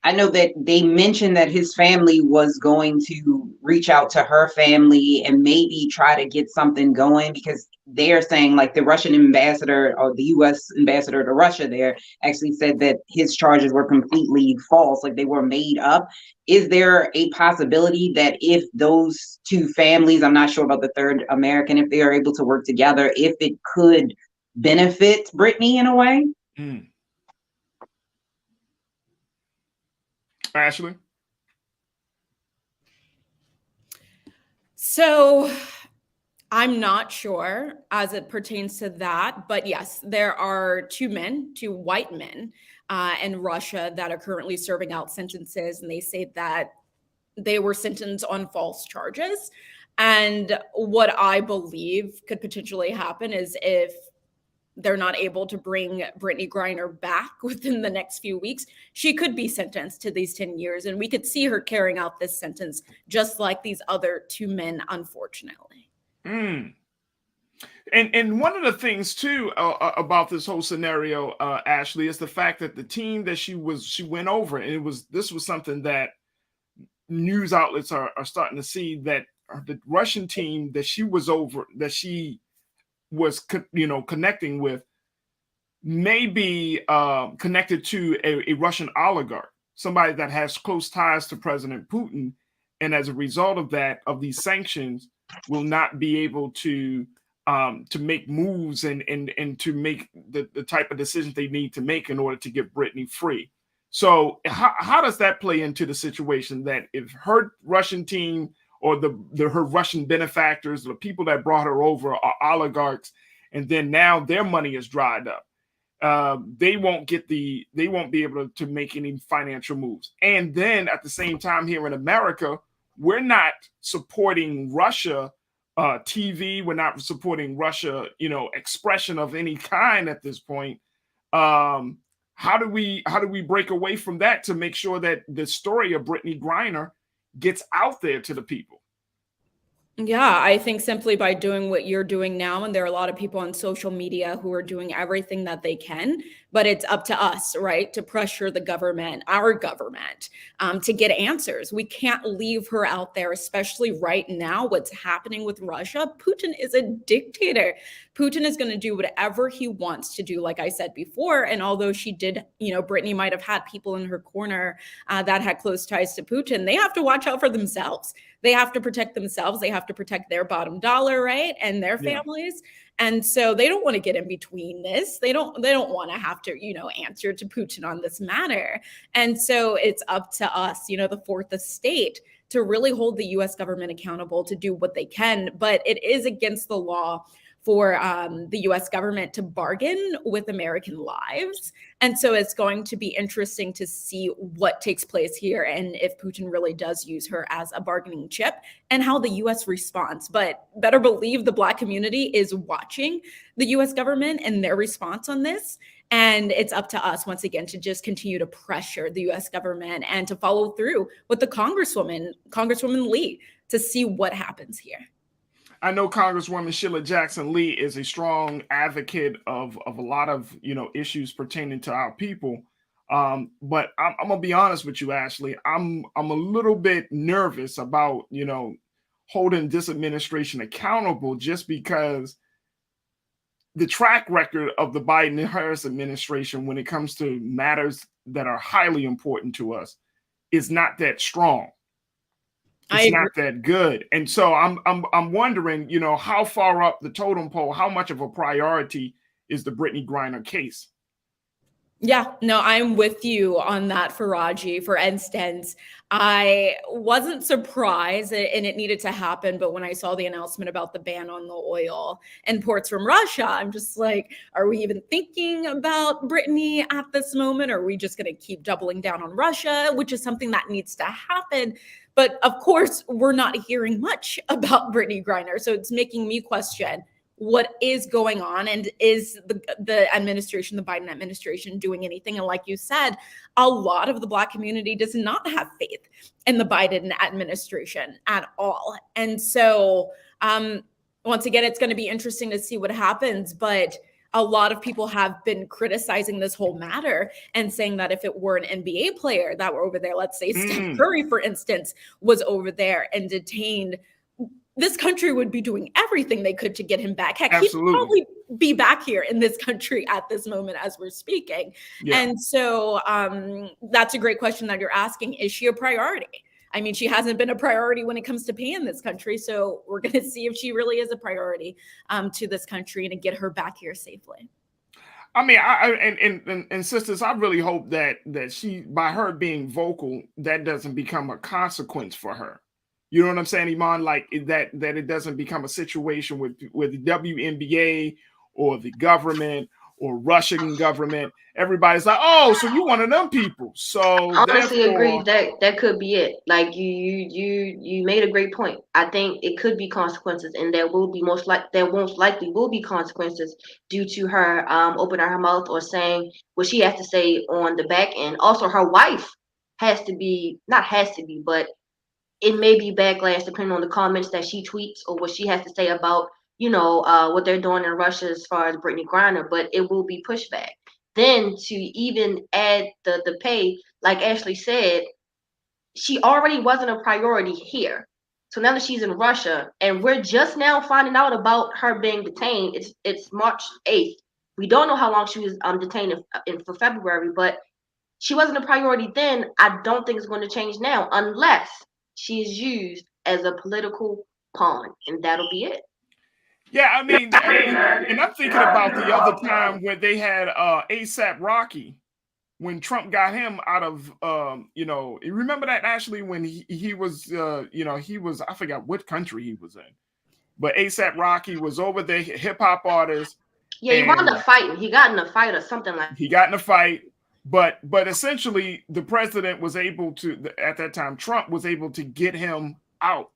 I know that they mentioned that his family was going to reach out to her family and maybe try to get something going, because they're saying, like, the Russian ambassador or the U.S. ambassador to Russia there actually said that his charges were completely false, like they were made up. Is there a possibility that if those two families, I'm not sure about the third American, if they are able to work together, if it could benefit Brittney in a way? Ashley? So I'm not sure as it pertains to that, but yes, there are two white men in Russia that are currently serving out sentences, and they say that they were sentenced on false charges. And what I believe could potentially happen is if they're not able to bring Brittney Griner back within the next few weeks, she could be sentenced to these 10 years. And we could see her carrying out this sentence just like these other two men, unfortunately. Mm. And one of the things too about this whole scenario, Ashley, is the fact that the team that she went over, and this was something that news outlets are starting to see, that the Russian team that she was over, that she was connecting with, may be connected to a Russian oligarch, somebody that has close ties to President Putin, and as a result of that, of these sanctions, will not be able to make moves and to make the type of decisions they need to make in order to get Brittney free. So how does that play into the situation that if her Russian team or her Russian benefactors, the people that brought her over, are oligarchs, and then now their money is dried up, they won't be able to make any financial moves. And then at the same time, here in America, we're not supporting Russia TV. We're not supporting Russia, expression of any kind at this point. How do we break away from that to make sure that the story of Brittney Griner gets out there to the people? Yeah, I think simply by doing what you're doing now, and there are a lot of people on social media who are doing everything that they can, but it's up to us, right, to pressure the government, our government, to get answers. We can't leave her out there, especially right now, what's happening with Russia. Putin is a dictator. Putin is going to do whatever he wants to do, like I said before. And although she did, Brittney might have had people in her corner that had close ties to Putin, they have to watch out for themselves. They have to protect themselves. They have to protect their bottom dollar, right? And their families. And so they don't want to get in between this. They don't want to have to, answer to Putin on this matter. And so it's up to us, the fourth estate, to really hold the US government accountable to do what they can. But it is against the law for the US government to bargain with American lives. And so it's going to be interesting to see what takes place here and if Putin really does use her as a bargaining chip and how the US responds. But better believe the Black community is watching the US government and their response on this. And it's up to us, once again, to just continue to pressure the US government and to follow through with the Congresswoman Lee, to see what happens here. I know Congresswoman Sheila Jackson Lee is a strong advocate of a lot of issues pertaining to our people, but I'm gonna be honest with you, Ashley. I'm a little bit nervous about holding this administration accountable, just because the track record of the Biden-Harris administration when it comes to matters that are highly important to us is not that strong. It's not that good. And so I'm wondering, how far up the totem pole, how much of a priority is the Brittney Griner case? Yeah, no, I'm with you on that, Faraji. For instance, I wasn't surprised, and it needed to happen, but when I saw the announcement about the ban on the oil imports from Russia, I'm just like, are we even thinking about Brittney at this moment? Or are we just going to keep doubling down on Russia, which is something that needs to happen? But of course, we're not hearing much about Brittney Griner. So it's making me question what is going on, and is the administration, the Biden administration, doing anything? And like you said, a lot of the Black community does not have faith in the Biden administration at all. And so once again, it's going to be interesting to see what happens. But a lot of people have been criticizing this whole matter and saying that if it were an NBA player that were over there, let's say Steph Curry, for instance, was over there and detained, this country would be doing everything they could to get him back. Heck, he'd probably be back here in this country at this moment as we're speaking. Yeah. And so that's a great question that you're asking. Is she a priority? I mean, she hasn't been a priority when it comes to paying this country. So we're going to see if she really is a priority to this country and to get her back here safely. I mean, and sisters, I really hope that she, by her being vocal, that doesn't become a consequence for her. You know what I'm saying, Iman? Like that it doesn't become a situation with the WNBA or the government or Russian government. Everybody's like, oh, so you one of them people. So I honestly agree therefore, that could be it. Like you made a great point. I think it could be consequences, and there most likely will be consequences due to her opening her mouth or saying what she has to say on the back end. Also, her wife not has to be, but it may be backlash depending on the comments that she tweets or what she has to say about what they're doing in Russia as far as Brittney Griner, but it will be pushback. Then to even add the pay, like Ashley said, she already wasn't a priority here. So now that she's in Russia, and we're just now finding out about her being detained. It's March 8th. We don't know how long she was detained for February, but she wasn't a priority then. I don't think it's going to change now unless she is used as a political pawn, and that'll be it. yeah, I mean, and I'm thinking about the other time when they had ASAP Rocky, when Trump got him out of, you remember that, Ashley, when he was, he was, I forgot what country he was in, but ASAP Rocky was over there, hip hop artist. Yeah, he wound up fighting. He got in a fight or something like that. He got in a fight, but essentially the president was able to, at that time, Trump was able to get him out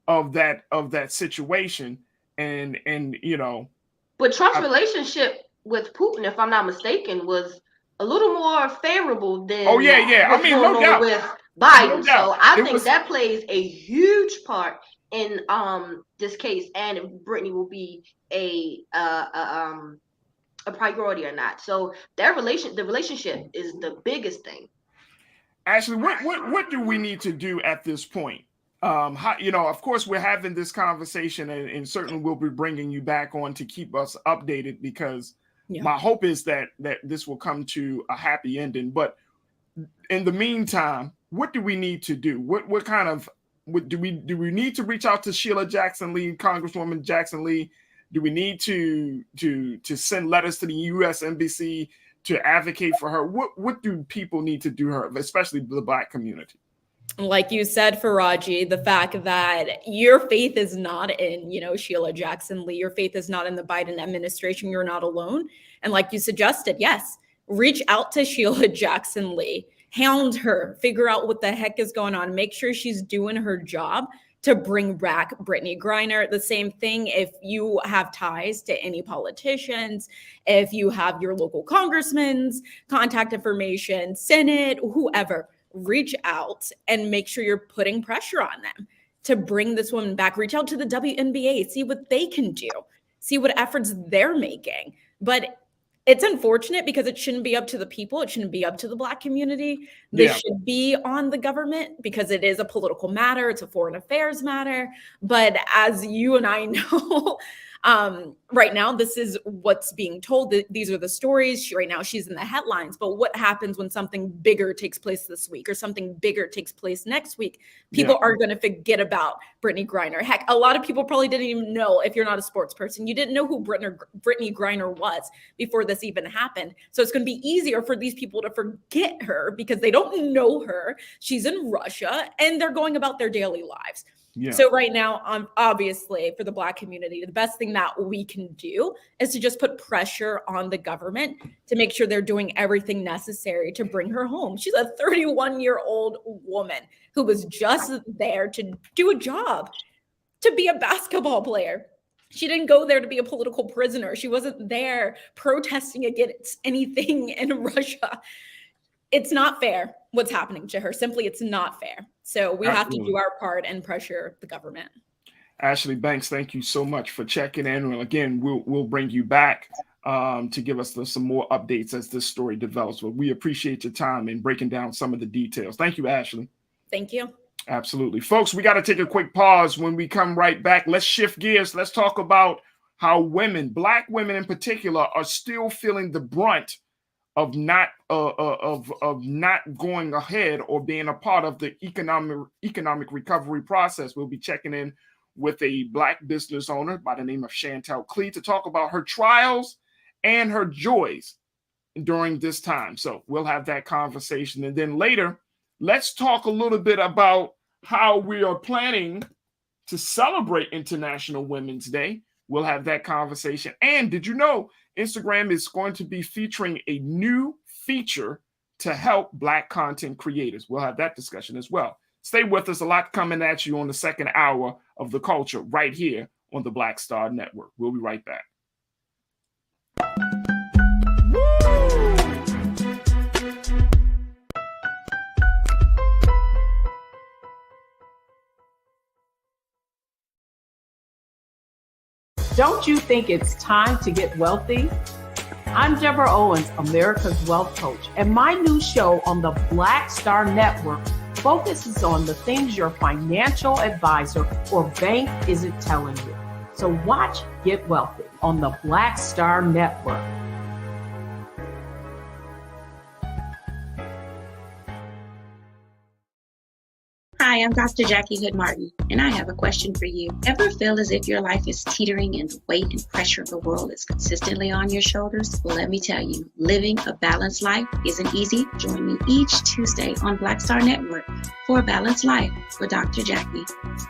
of that situation. And But Trump's relationship with Putin, if I'm not mistaken, was a little more favorable than I mean, no doubt with Biden. No doubt. So I think that plays a huge part in this case, and if Brittney will be a priority or not. So the relationship is the biggest thing. Ashley, what do we need to do at this point? Of course, we're having this conversation, and certainly we'll be bringing you back on to keep us updated, because my hope is that this will come to a happy ending. But in the meantime, what do we need to do? What kind of do we need to reach out to Sheila Jackson Lee, Congresswoman Jackson Lee? Do we need to send letters to the U.S. Embassy to advocate for her? What do people need to do her, especially the Black community? Like you said, Faraji, the fact that your faith is not in, Sheila Jackson Lee, your faith is not in the Biden administration, you're not alone. And like you suggested, yes, reach out to Sheila Jackson Lee, hound her, figure out what the heck is going on, make sure she's doing her job to bring back Brittney Griner. The same thing if you have ties to any politicians, if you have your local congressman's contact information, Senate, whoever, reach out and make sure you're putting pressure on them to bring this woman back. Reach out to the WNBA, see what they can do, see what efforts they're making. But it's unfortunate because it shouldn't be up to the people. It shouldn't be up to the Black community. This should be on the government because it is a political matter. It's a foreign affairs matter. But as you and I know, right now, this is what's being told. These are the stories. Right now, she's in the headlines. But what happens when something bigger takes place this week or something bigger takes place next week? People are going to forget about Brittney Griner. Heck, a lot of people probably didn't even know, if you're not a sports person, you didn't know who Brittney Griner was before this even happened. So it's going to be easier for these people to forget her because they don't know her. She's in Russia and they're going about their daily lives. Yeah. So right now, obviously, for the Black community, the best thing that we can do is to just put pressure on the government to make sure they're doing everything necessary to bring her home. She's a 31-year-old woman who was just there to do a job, to be a basketball player. She didn't go there to be a political prisoner. She wasn't there protesting against anything in Russia. It's not fair what's happening to her. Simply, it's not fair. So we have to do our part and pressure the government. Ashley Banks, thank you so much for checking in. And again, we'll bring you back to give us some more updates as this story develops. But we appreciate your time in breaking down some of the details. Thank you, Ashley. Thank you. Absolutely. Folks, we got to take a quick pause. When we come right back, let's shift gears. Let's talk about how women, Black women in particular, are still feeling the brunt of not going ahead or being a part of the economic recovery process. We'll be checking in with a Black business owner by the name of Chantel Clee to talk about her trials and her joys during this time. So we'll have that conversation. And then later, let's talk a little bit about how we are planning to celebrate International Women's Day. We'll have that conversation. And did you know Instagram is going to be featuring a new feature to help Black content creators? We'll have that discussion as well. Stay with us. A lot coming at you on the second hour of The Culture right here on the Black Star Network. We'll be right back. Don't you think it's time to get wealthy? I'm Deborah Owens, America's Wealth Coach, and my new show on the Black Star Network focuses on the things your financial advisor or bank isn't telling you. So watch Get Wealthy on the Black Star Network. Hi, I'm Dr. Jackie Hood Martin, and I have a question for you. Ever feel as if your life is teetering and the weight and pressure of the world is consistently on your shoulders? Well, let me tell you, living a balanced life isn't easy. Join me each Tuesday on Black Star Network for a Balanced Life with Dr. Jackie.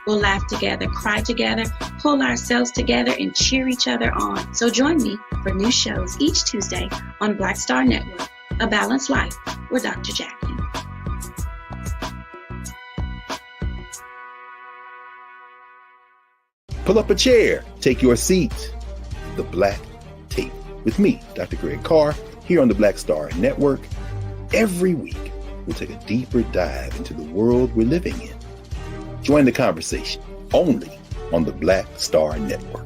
We'll laugh together, cry together, pull ourselves together, and cheer each other on. So join me for new shows each Tuesday on Black Star Network, A Balanced Life with Dr. Jackie. Pull up a chair, take your seat. The Black Tape with me, Dr. Greg Carr, here on the Black Star Network. Every week, we'll take a deeper dive into the world we're living in. Join the conversation only on the Black Star Network.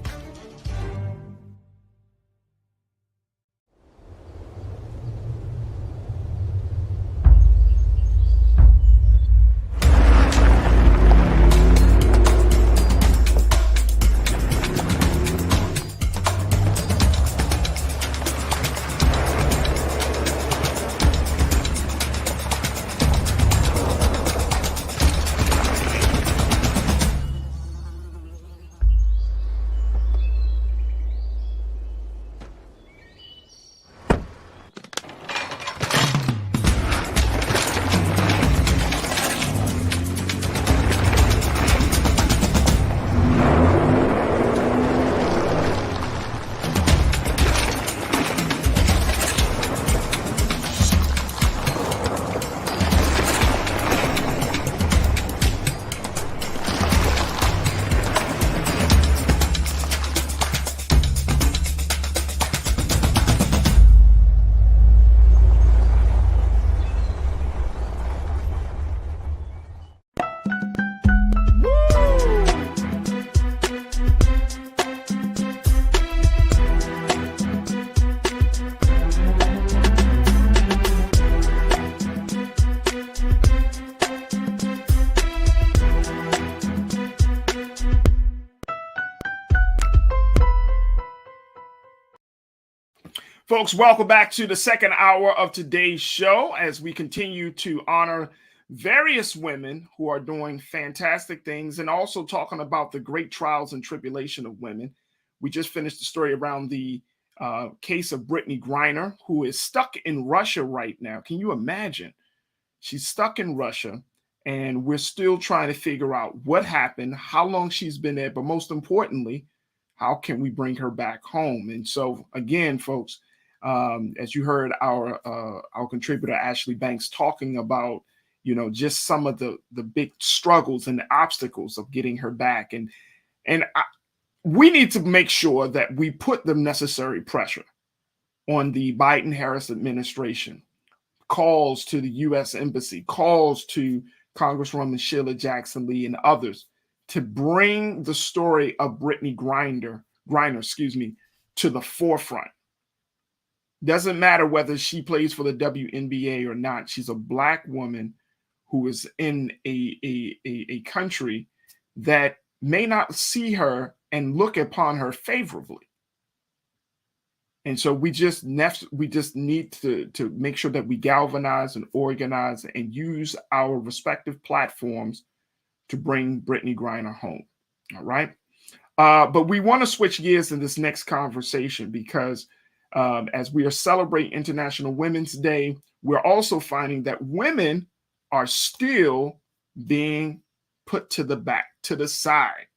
Folks, welcome back to the second hour of today's show as we continue to honor various women who are doing fantastic things and also talking about the great trials and tribulation of women. We just finished the story around the case of Brittney Griner, who is stuck in Russia right now. Can you imagine? She's stuck in Russia, and we're still trying to figure out what happened, how long she's been there, but most importantly, how can we bring her back home? And so, again, folks, as you heard our contributor Ashley Banks talking about, just some of the big struggles and the obstacles of getting her back, and we need to make sure that we put the necessary pressure on the Biden-Harris administration. Calls to the U.S. Embassy, calls to Congresswoman Sheila Jackson Lee and others to bring the story of Brittney Griner, to the forefront. Doesn't matter whether she plays for the WNBA or not. She's a Black woman who is in a country that may not see her and look upon her favorably. And so we just need to make sure that we galvanize and organize and use our respective platforms to bring Brittney Griner home. All right. But we want to switch gears in this next conversation because As we are celebrating International Women's Day, we're also finding that women are still being put to the side.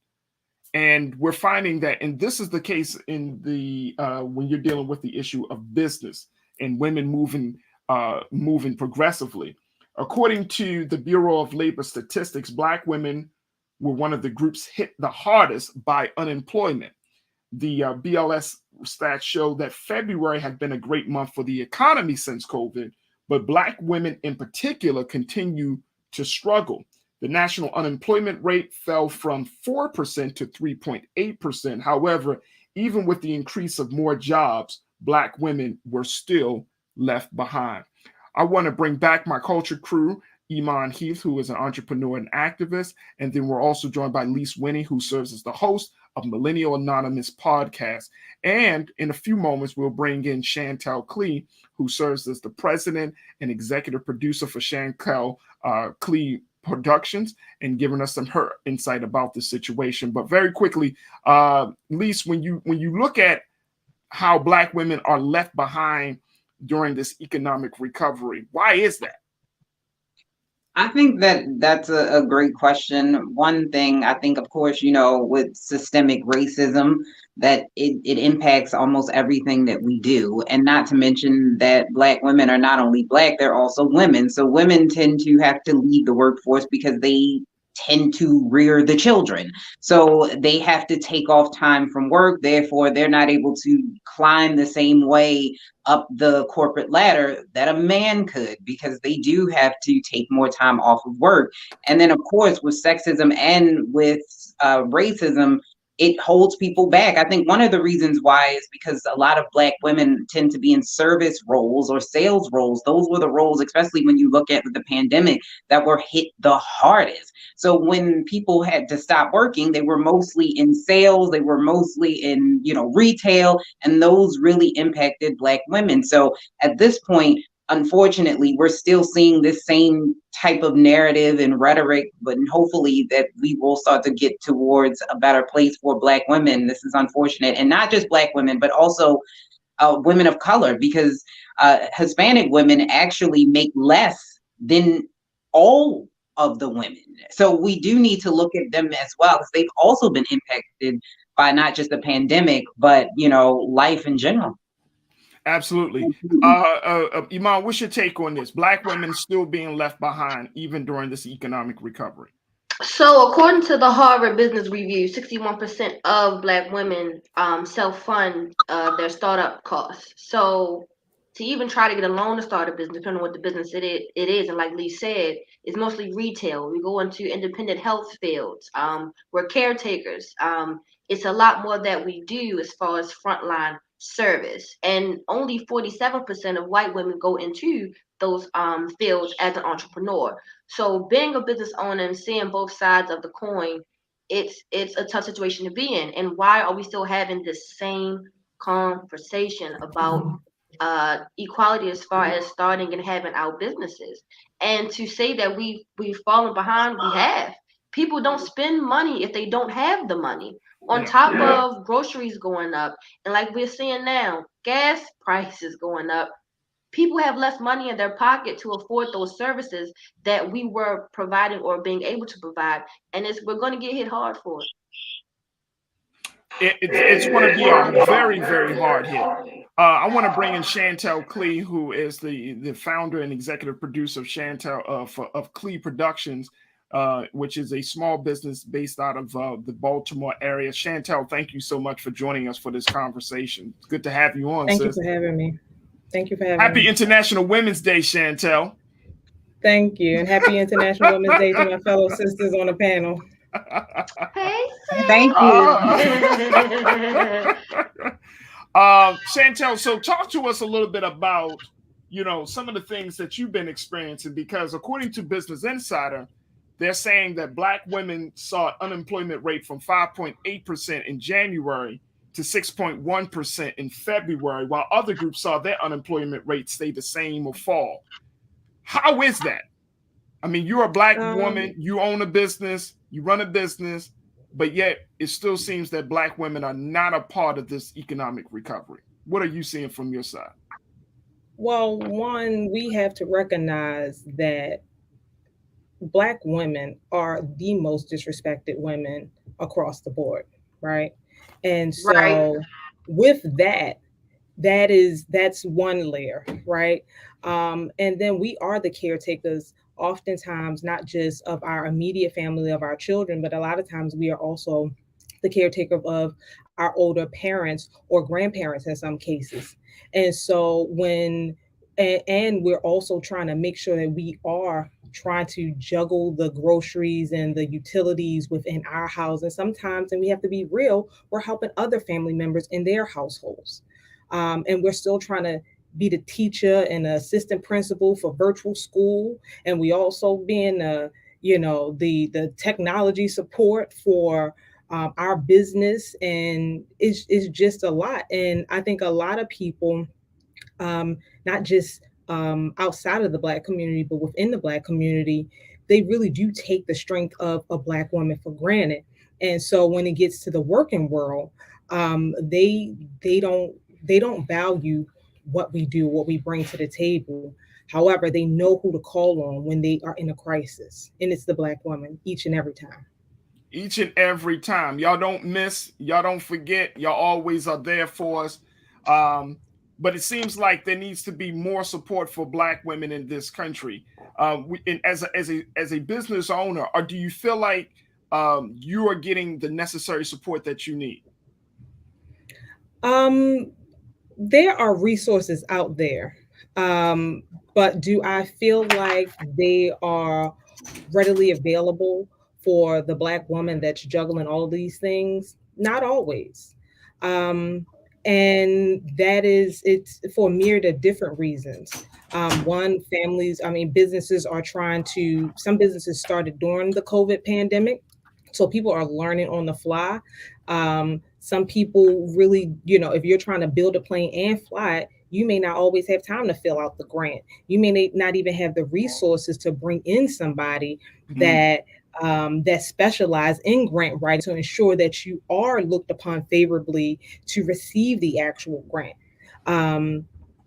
And we're finding that, and this is the case in the when you're dealing with the issue of business and women moving progressively. According to the Bureau of Labor Statistics, Black women were one of the groups hit the hardest by unemployment. The BLS stats show that February had been a great month for the economy since COVID, but Black women in particular continue to struggle. The national unemployment rate fell from 4% to 3.8%. However, even with the increase of more jobs, Black women were still left behind. I want to bring back my culture crew, Iman Heath, who is an entrepreneur and activist. And then we're also joined by Lise Winnie, who serves as the host of Millennial Anonymous podcast. And in a few moments, we'll bring in Chantel Klee, who serves as the president and executive producer for Chantel Klee Productions, and giving us her insight about the situation. But very quickly, Lise, when you look at how Black women are left behind during this economic recovery, why is that? I think that's a great question. One thing I think, of course, with systemic racism, that it impacts almost everything that we do. And not to mention that Black women are not only Black, they're also women. So women tend to have to leave the workforce because they tend to rear the children. So they have to take off time from work. Therefore, they're not able to climb the same way up the corporate ladder that a man could, because they do have to take more time off of work. And then, of course, with sexism and with racism, it holds people back. I think one of the reasons why is because a lot of Black women tend to be in service roles or sales roles. Those were the roles, especially when you look at the pandemic, that were hit the hardest. So when people had to stop working, they were mostly in sales, they were mostly in, retail, and those really impacted Black women. So at this point, unfortunately, we're still seeing this same type of narrative and rhetoric, but hopefully that we will start to get towards a better place for Black women. This is unfortunate, and not just Black women, but also women of color, because Hispanic women actually make less than all of the women. So we do need to look at them as well, because they've also been impacted by not just the pandemic, but life in general. Absolutely. Iman, what's your take on this? Black women still being left behind even during this economic recovery. So according to the Harvard Business Review, 61% of Black women self-fund their startup costs. So to even try to get a loan to start a business, depending on what the business it is, and like Lee said, it's mostly retail. We go into independent health fields. We're caretakers. It's a lot more that we do as far as frontline service, and only 47% of white women go into those fields as an entrepreneur. So being a business owner and seeing both sides of the coin, it's a tough situation to be in. And why are we still having this same conversation about equality as far as starting and having our businesses? And to say that we've fallen behind, we have. People don't spend money if they don't have the money. On top of groceries going up, and like we're seeing now, gas prices going up, people have less money in their pocket to afford those services that we were providing or being able to provide, and we're going to get hit hard for it. It's going to be a very, very hard hit. I want to bring in Chantel Klee, who is the founder and executive producer of of Klee Productions, which is a small business based out of the Baltimore area. Chantel, thank you so much for joining us for this conversation. It's good to have you on. Thank you for having me. Thank you for having me. Happy International Women's Day, Chantel. Thank you. And happy International Women's Day to my fellow sisters on the panel. Hey, thank you. Chantel, so talk to us a little bit about, some of the things that you've been experiencing, because according to Business Insider, they're saying that Black women saw unemployment rate from 5.8% in January to 6.1% in February, while other groups saw their unemployment rate stay the same or fall. How is that? I mean, you're a Black woman, you own a business, you run a business, but yet it still seems that Black women are not a part of this economic recovery. What are you seeing from your side? Well, one, we have to recognize that Black women are the most disrespected women across the board, right? And so with that, that's one layer, right? And then we are the caretakers oftentimes, not just of our immediate family, of our children, but a lot of times we are also the caretaker of our older parents or grandparents in some cases. And so and we're also trying to make sure that we are trying to juggle the groceries and the utilities within our house. And sometimes, and we have to be real, we're helping other family members in their households. And we're still trying to be the teacher and the assistant principal for virtual school. And we also being the technology support for our business. And it's just a lot. And I think a lot of people, not just outside of the Black community, but within the Black community, they really do take the strength of a Black woman for granted. And so when it gets to the working world, they don't value what we do, what we bring to the table. However, they know who to call on when they are in a crisis, and it's the Black woman each and every time. Each and every time. Y'all don't miss, y'all don't forget, y'all always are there for us. But it seems like there needs to be more support for Black women in this country. And as a business owner, or do you feel like you are getting the necessary support that you need? There are resources out there, but do I feel like they are readily available for the Black woman that's juggling all of these things? Not always. And it's for a myriad of different reasons. One, businesses are some businesses started during the COVID pandemic. So people are learning on the fly. Some people really, if you're trying to build a plane and fly it, you may not always have time to fill out the grant. You may not even have the resources to bring in somebody that specialize in grant writing to ensure that you are looked upon favorably to receive the actual grant.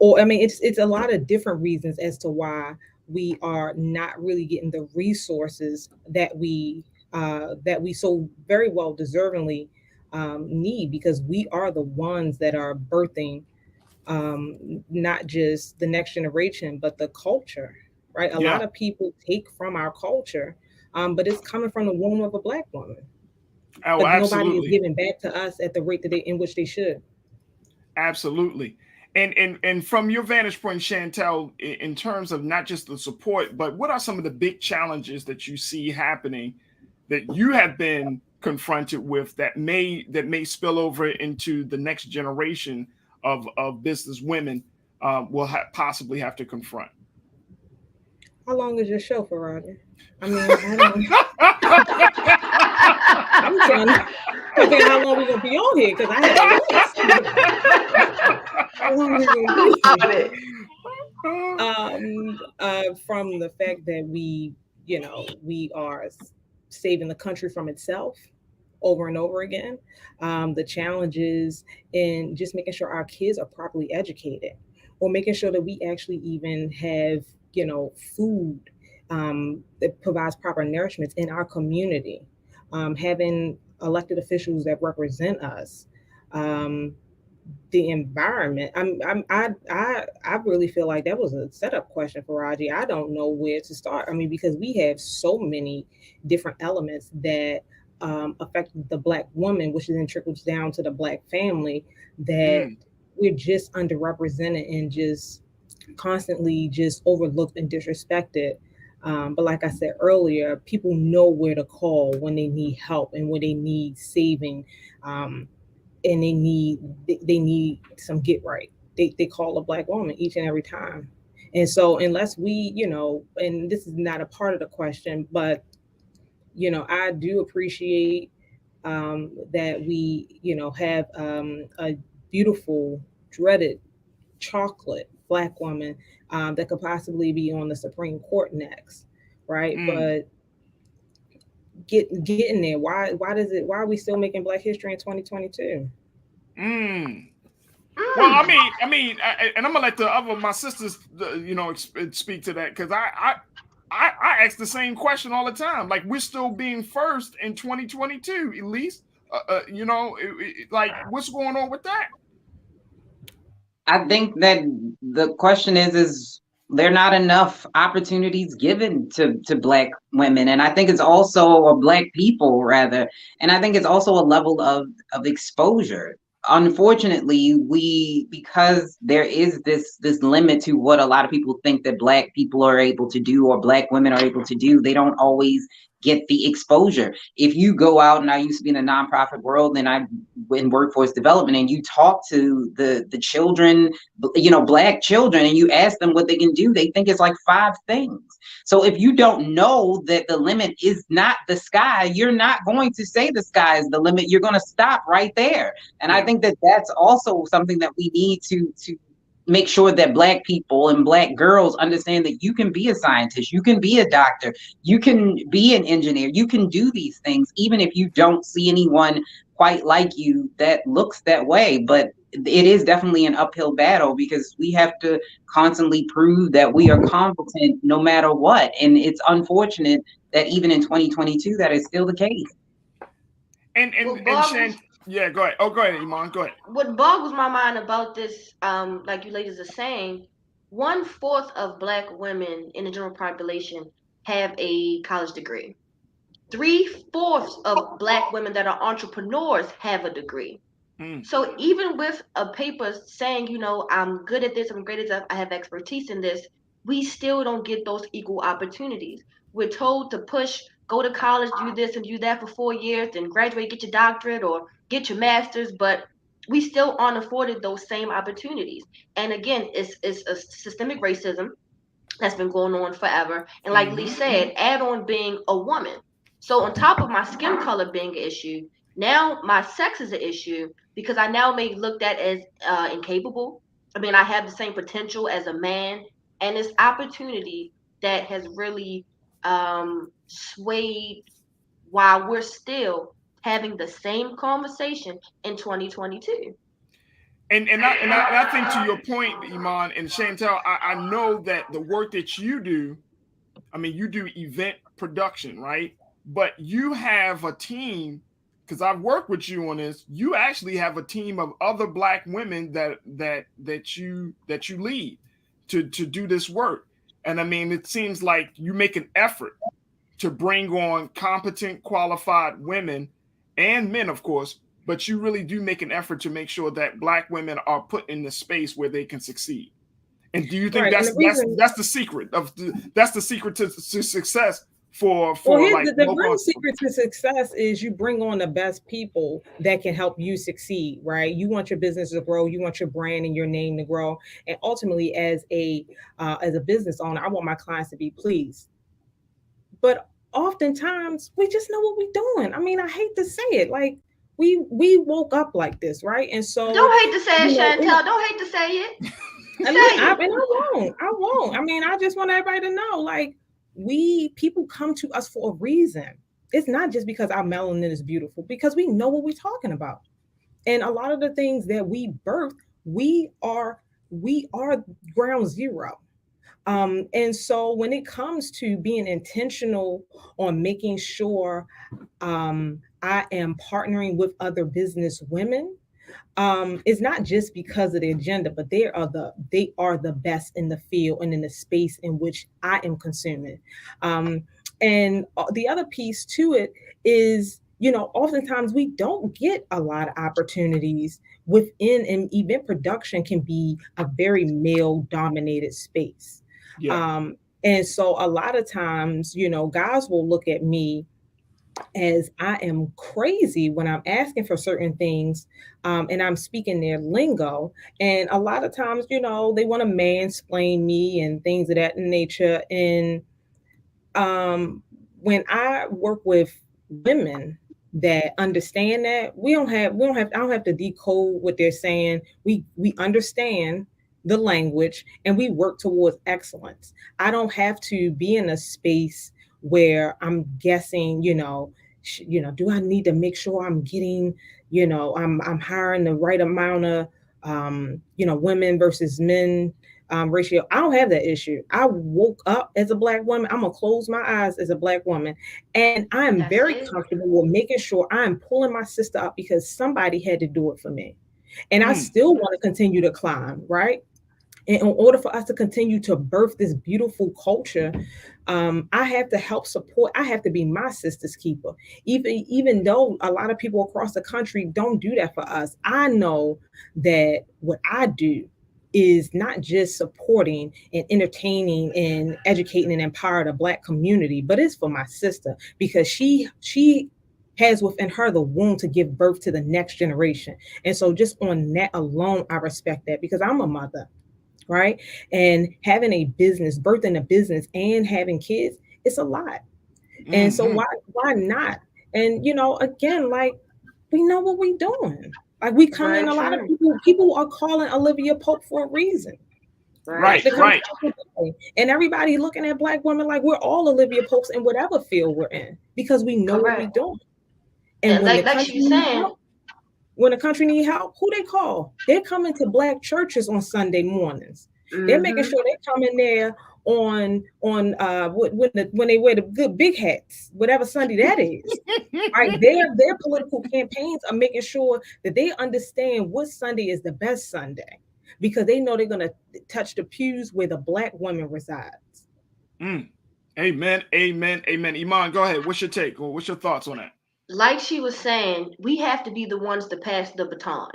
It's a lot of different reasons as to why we are not really getting the resources that we so very well deservingly need, because we are the ones that are birthing not just the next generation, but the culture, right? A lot of people take from our culture, but it's coming from the womb of a Black woman. Oh, but absolutely. Nobody is giving back to us at the rate in which they should. Absolutely. And from your vantage point, Chantel, in terms of not just the support, but what are some of the big challenges that you see happening that you have been confronted with that may spill over into the next generation of business women will possibly have to confront? How long is your show for, Roger? I mean, I'm trying to figure out how long we're going to be on here, because I have how long are we going to be? From the fact that we are saving the country from itself over and over again. The challenges in just making sure our kids are properly educated, or making sure that we actually even have, food that provides proper nourishment in our community, having elected officials that represent us, the environment. I really feel like that was a setup question for Raji. I don't know where to start. Because we have so many different elements that affect the Black woman, which then trickles down to the Black family, that we're just underrepresented and just constantly just overlooked and disrespected. But like I said earlier, people know where to call when they need help and when they need saving, and they need some get right. They call a Black woman each and every time. And so unless we, and this is not a part of the question, but I do appreciate that we, have a beautiful, dreaded chocolate Black woman that could possibly be on the Supreme Court next, right? But getting there, why are we still making Black history in 2022? Well, I mean, and I'm gonna let my sisters, speak to that, because I ask the same question all the time. Like, we're still being first in 2022, at least. Like, what's going on with that? I think that the question is there not enough opportunities given to Black women, and I think it's also, or Black people rather, and I think it's also a level of exposure. Unfortunately, because there is this limit to what a lot of people think that Black people are able to do, or Black women are able to do, they don't always get the exposure. If you go out, and I used to be in the nonprofit world, and I in workforce development, and you talk to the children, Black children, and you ask them what they can do, they think it's like 5 things. So if you don't know that the limit is not the sky, you're not going to say the sky is the limit. You're going to stop right there. And I think that that's also something that we need to make sure that Black people and Black girls understand that you can be a scientist, you can be a doctor, you can be an engineer, you can do these things, even if you don't see anyone quite like you that looks that way. But it is definitely an uphill battle, because we have to constantly prove that we are competent no matter what. And it's unfortunate that even in 2022, that is still the case. And Shan, yeah, go ahead. Oh, go ahead, Iman. Go ahead. What boggles my mind about this, like you ladies are saying, 1/4 of Black women in the general population have a college degree. 3/4 of Black women that are entrepreneurs have a degree. So even with a paper saying, I'm good at this, I'm great at that, I have expertise in this, we still don't get those equal opportunities. We're told to push, go to college, do this and do that for 4 years, then graduate, get your doctorate or get your master's, but we still aren't afforded those same opportunities. And again, it's a systemic racism that's been going on forever. And like Lee said, add on being a woman. So on top of my skin color being an issue, now my sex is an issue, because I now may be looked at as incapable. I mean, I have the same potential as a man, and this opportunity that has really swayed while we're still having the same conversation in 2022. And I think, to your point, Iman and Chantel, I know that the work that you do, I mean, you do event production, right? But you have a team, because I've worked with you on this. You actually have a team of other Black women that you lead to do this work. And I mean, it seems like you make an effort to bring on competent, qualified women and men, of course, but you really do make an effort to make sure that Black women are put in the space where they can succeed. And do you think that's the secret that's the secret to success for like the real secret to success is you bring on the best people that can help you succeed, right? You want your business to grow, you want your brand and your name to grow, and ultimately as a business owner, I want my clients to be pleased. But oftentimes we just know what we're doing. I mean, I hate to say it, like we woke up like this, right? And so don't hate to say it, Chantel. Don't hate to say it. I won't. I mean, I just want everybody to know, like, people come to us for a reason. It's not just because our melanin is beautiful, because we know what we're talking about. And a lot of the things that we birth, we are ground zero. And so when it comes to being intentional on making sure I am partnering with other business women, it's not just because of the agenda, but they are the best in the field and in the space in which I am consuming. And the other piece to it is, oftentimes we don't get a lot of opportunities within an event. Production can be a very male dominated space. Yeah. And so a lot of times, guys will look at me as I am crazy when I'm asking for certain things, and I'm speaking their lingo. And a lot of times, they want to mansplain me and things of that nature. And when I work with women that understand that, I don't have to decode what they're saying. We understand the language and we work towards excellence. I don't have to be in a space where I'm guessing, do I need to make sure I'm getting, I'm hiring the right amount of women versus men ratio. I don't have that issue. I woke up as a Black woman. I'm gonna close my eyes as a Black woman, and I'm very comfortable with making sure I'm pulling my sister up because somebody had to do it for me, and I still want to continue to climb, right? And in order for us to continue to birth this beautiful culture, I have to help support. I have to be my sister's keeper, even though a lot of people across the country don't do that for us. I know that what I do is not just supporting and entertaining and educating and empowering the Black community, but it's for my sister because she has within her the womb to give birth to the next generation. And so just on that alone, I respect that because I'm a mother, right? And having a business, birthing a business and having kids, it's a lot. And so why not? And again, like we know what we're doing. Like we come in, a lot of people are calling Olivia Pope for a reason. Right. And everybody looking at Black women like we're all Olivia Popes in whatever field we're in because we know what we're doing. And when the country need help, who they call? They're coming to Black churches on Sunday mornings. They're making sure they come in there on when they wear the good big hats, whatever Sunday that is. Right? Their political campaigns are making sure that they understand what Sunday is the best Sunday because they know they're gonna touch the pews where the Black woman resides. Amen. Iman, go ahead. What's your take? Or what's your thoughts on that? Like she was saying, we have to be the ones to pass the baton.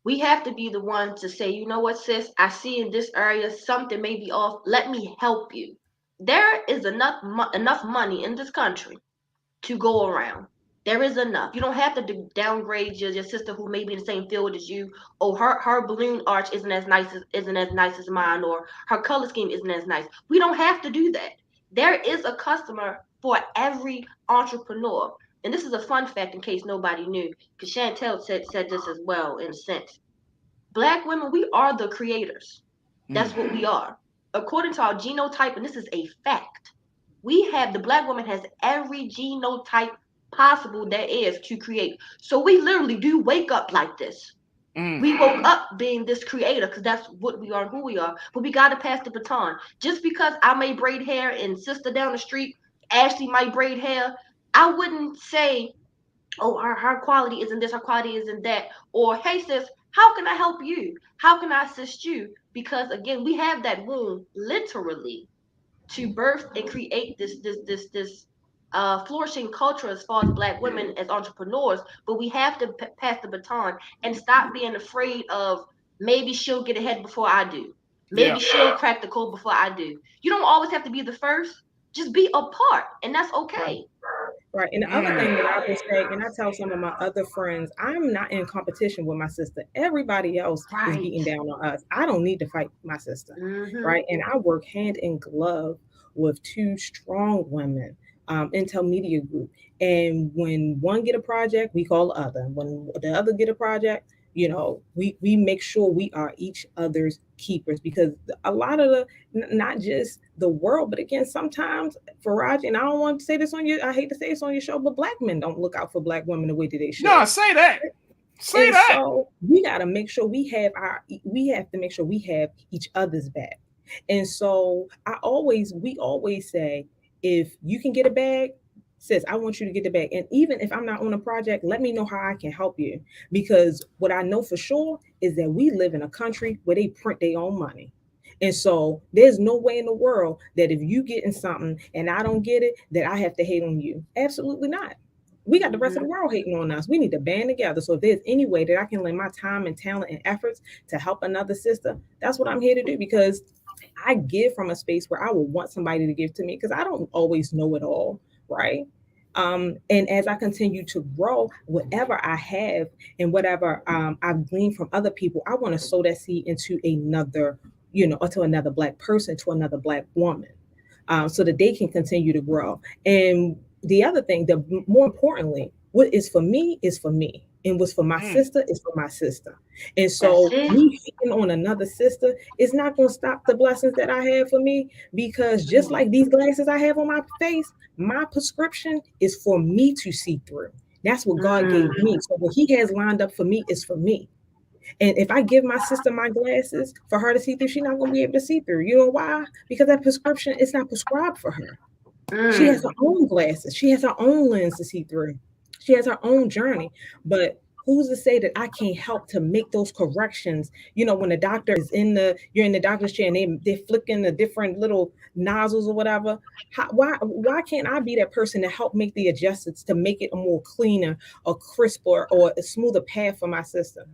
We have to be the ones to say, you know what, sis, I see in this area something may be off. Let me help you. There is enough money in this country to go around. There is enough. You don't have to downgrade your sister who may be in the same field as you. Oh, her balloon arch isn't as nice as mine, or her color scheme isn't as nice. We don't have to do that. There is a customer for every entrepreneur. And this is a fun fact in case nobody knew, because Chantel said this as well in a sense. Black women, we are the creators. That's what we are. According to our genotype, and this is a fact, the Black woman has every genotype possible there is to create. So we literally do wake up like this. We woke up being this creator because that's what we are and who we are. But we got to pass the baton. Just because I may braid hair and sister down the street, Ashley might braid hair, I wouldn't say, oh, her quality isn't this, her quality isn't that. Or, hey, sis, how can I help you? How can I assist you? Because, again, we have that womb literally to birth and create this flourishing culture as far as Black women as entrepreneurs. But we have to pass the baton and stop being afraid of maybe she'll get ahead before I do. Maybe she'll crack the code before I do. You don't always have to be the first. Just be a part, and that's okay. Right. And the other thing that I would say, and I tell some of my other friends, I'm not in competition with my sister. Everybody else is beating down on us. I don't need to fight my sister. Right. And I work hand in glove with two strong women, Intel Media Group. And when one get a project, we call the other. When the other get a project, we make sure we are each other's keepers, because a lot of not just the world, but again, sometimes Faraji, and I don't want to say this I hate to say this on your show, but Black men don't look out for Black women the way that they should. No, say that. Say that. So we got to make sure we have each other's back. And so we always say, if you can get a bag, sis, I want you to get the bag. And even if I'm not on a project, let me know how I can help you. Because what I know for sure is that we live in a country where they print their own money. And so there's no way in the world that if you getting something and I don't get it, that I have to hate on you. Absolutely not. We got the rest of the world hating on us. We need to band together. So if there's any way that I can lend my time and talent and efforts to help another sister, that's what I'm here to do, because I give from a space where I would want somebody to give to me, because I don't always know it all. Right. And as I continue to grow, whatever I have and whatever I've gleaned from other people, I want to sow that seed into another, or to another Black person, to another Black woman, so that they can continue to grow. And the other thing, more importantly, what is for me is for me. And what's for my sister is for my sister. And so me hating on another sister is not going to stop the blessings that I have for me, because just like these glasses I have on my face, my prescription is for me to see through. That's what God gave me. So what He has lined up for me is for me. And if I give my sister my glasses for her to see through, she's not going to be able to see through. You know why? Because that prescription is not prescribed for her. She has her own glasses. She has her own lens to see through. She has her own journey. But who's to say that I can't help to make those corrections? You know, when the doctor is you're in the doctor's chair and they're flicking the different little nozzles or whatever. Why can't I be that person to help make the adjustments to make it a more cleaner or crisper or a smoother path for my sister?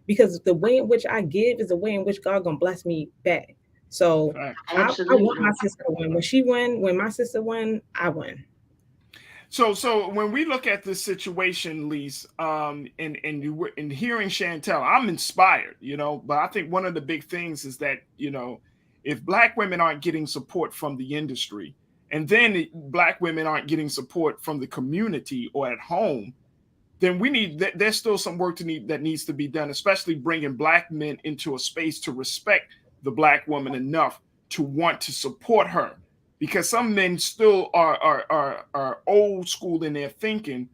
Because the way in which I give is the way in which God gonna bless me back. So I want my sister to win. When my sister win, I win. So when we look at this situation, Lise, and hearing Chantel, I'm inspired, you know, but I think one of the big things is that, you know, if Black women aren't getting support from the industry, and then Black women aren't getting support from the community or at home, then there's still some work that needs to be done, especially bringing Black men into a space to respect the Black woman enough to want to support her. Because some men still are old school in their thinking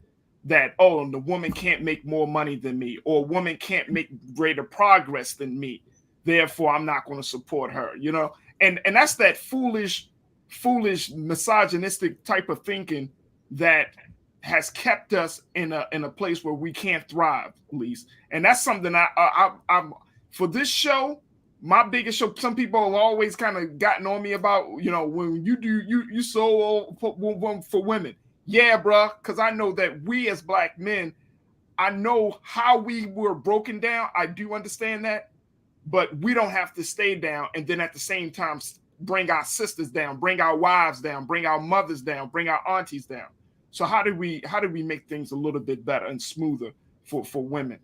that, oh, the woman can't make more money than me, or a woman can't make greater progress than me, therefore I'm not going to support her, you know? And that's that foolish, misogynistic type of thinking that has kept us in a place where we can't thrive, at least. And that's something I'm for this show. My biggest show, some people have always kind of gotten on me about, you know, when you so for women. Yeah, bro, because I know that we as Black men, I know how we were broken down. I do understand that, but we don't have to stay down and then at the same time bring our sisters down, bring our wives down, bring our mothers down, bring our aunties down. So how do we make things a little bit better and smoother for women?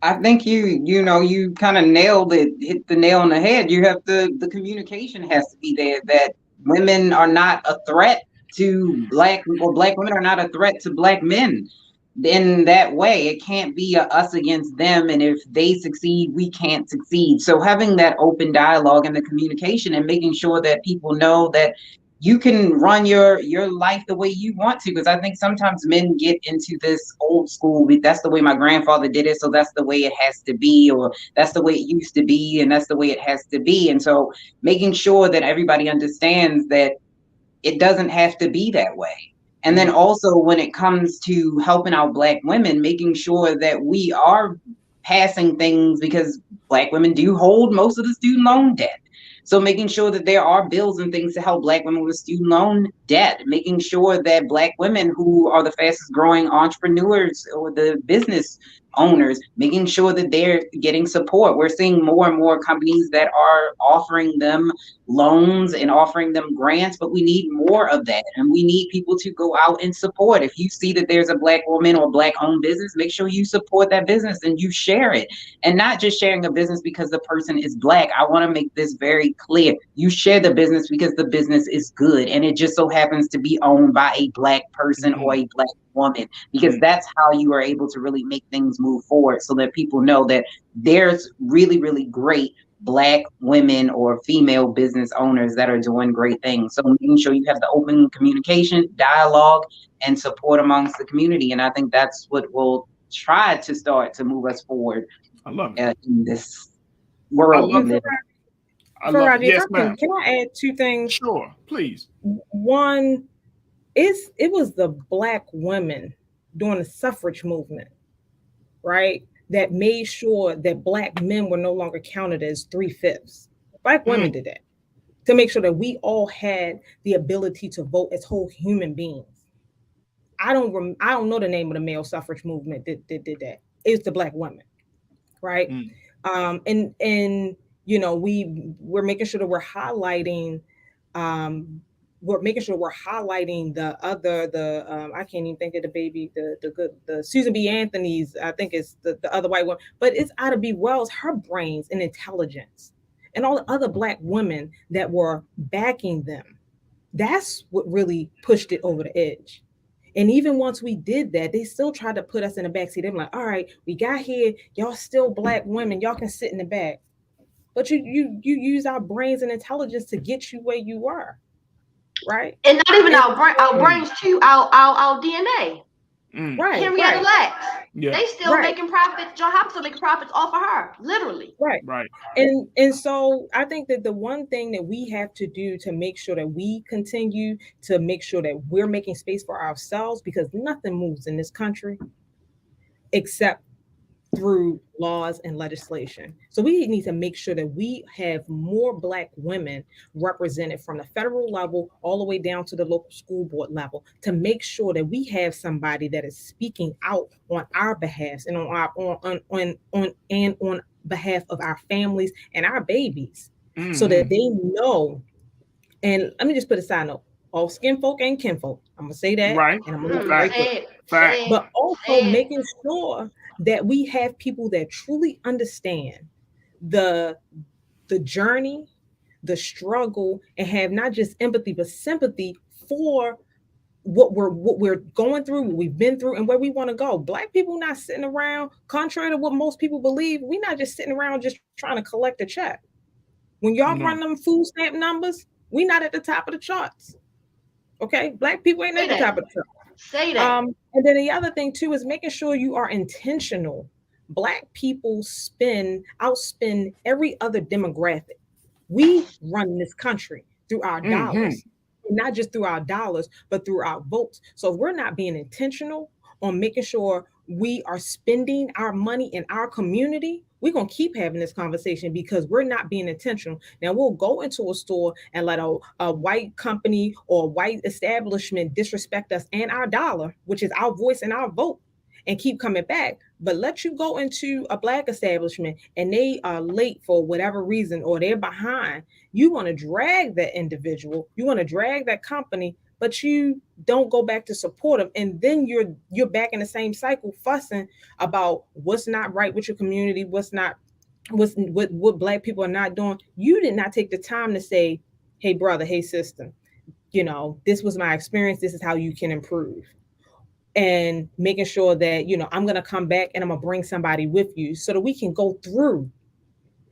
I think you kind of nailed it, hit the nail on the head. You have the communication has to be there, that women are not a threat to Black women are not a threat to Black men. In that way, it can't be us against them, and if they succeed, we can't succeed. So having that open dialogue and the communication and making sure that people know that you can run your life the way you want to, because I think sometimes men get into this old school, that's the way my grandfather did it, so that's the way it has to be, or that's the way it used to be, and that's the way it has to be. And so making sure that everybody understands that it doesn't have to be that way. And then also when it comes to helping out Black women, making sure that we are passing things, because Black women do hold most of the student loan debt. So making sure that there are bills and things to help Black women with student loan debt, making sure that Black women who are the fastest growing entrepreneurs or the business owners, making sure that they're getting support. We're seeing more and more companies that are offering them loans and offering them grants, but we need more of that. And we need people to go out and support. If you see that there's a Black woman or Black owned business, make sure you support that business and you share it. And not just sharing a business because the person is Black. I want to make this very clear. You share the business because the business is good and it just so happens to be owned by a Black person or a Black woman, because that's how you are able to really make things move forward, so that people know that there's really, really great Black women or female business owners that are doing great things. So making sure you have the open communication, dialogue, and support amongst the community. And I think that's what will try to start to move us forward. I love it. In this world. Yes, ma'am. Can I add two things? Sure, please. One, it was the Black women during the suffrage movement, right, that made sure that Black men were no longer counted as 3/5. Black women did that to make sure that we all had the ability to vote as whole human beings. I don't know the name of the male suffrage movement that did that. It's the Black women, right? And you know, we're making sure that we're highlighting. We're making sure we're highlighting I can't even think of the baby, the Susan B. Anthony's, I think it's the other white one, but it's Ida B. Wells, her brains and intelligence, and all the other Black women that were backing them. That's what really pushed it over the edge. And even once we did that, they still tried to put us in the backseat. They were like, all right, we got here, y'all still Black women, y'all can sit in the back. But you use our brains and intelligence to get you where you are. Right, and not even our brains too, our DNA. Right. Henrietta Lacks. Yeah. They still making profits. John Hopkins still making profits off of her, literally. Right. Right. And so I think that the one thing that we have to do to make sure that we continue to make sure that we're making space for ourselves, because nothing moves in this country except through laws and legislation. So we need to make sure that we have more Black women represented from the federal level all the way down to the local school board level, to make sure that we have somebody that is speaking out on our behalf and on behalf of our families and our babies, so that they know. And let me just put a side note: all skin folk ain't kinfolk. I'm gonna say that, right? And I'm gonna right there. Fact. But also making sure that we have people that truly understand the journey, the struggle, and have not just empathy but sympathy for what we're going through, what we've been through, and where we want to go. Black people not sitting around, contrary to what most people believe, we're not just sitting around just trying to collect a check. When y'all run them food stamp numbers, we not at the top of the charts. Okay, Black people ain't at the top of the charts. Say that. And then the other thing too is making sure you are intentional. Black people outspend every other demographic. We run this country through our dollars, not just through our dollars, but through our votes. So if we're not being intentional on making sure we are spending our money in our community, we're going to keep having this conversation because we're not being intentional. Now, we'll go into a store and let a white company or a white establishment disrespect us and our dollar, which is our voice and our vote, and keep coming back. But let you go into a Black establishment and they are late for whatever reason, or they're behind. You want to drag that individual, you want to drag that company, but you don't go back to support them. And then you're back in the same cycle, fussing about what's not right with your community, what Black people are not doing. You did not take the time to say, hey, brother, hey, sister, this was my experience. This is how you can improve. And making sure that, I'm going to come back and I'm going to bring somebody with you so that we can go through,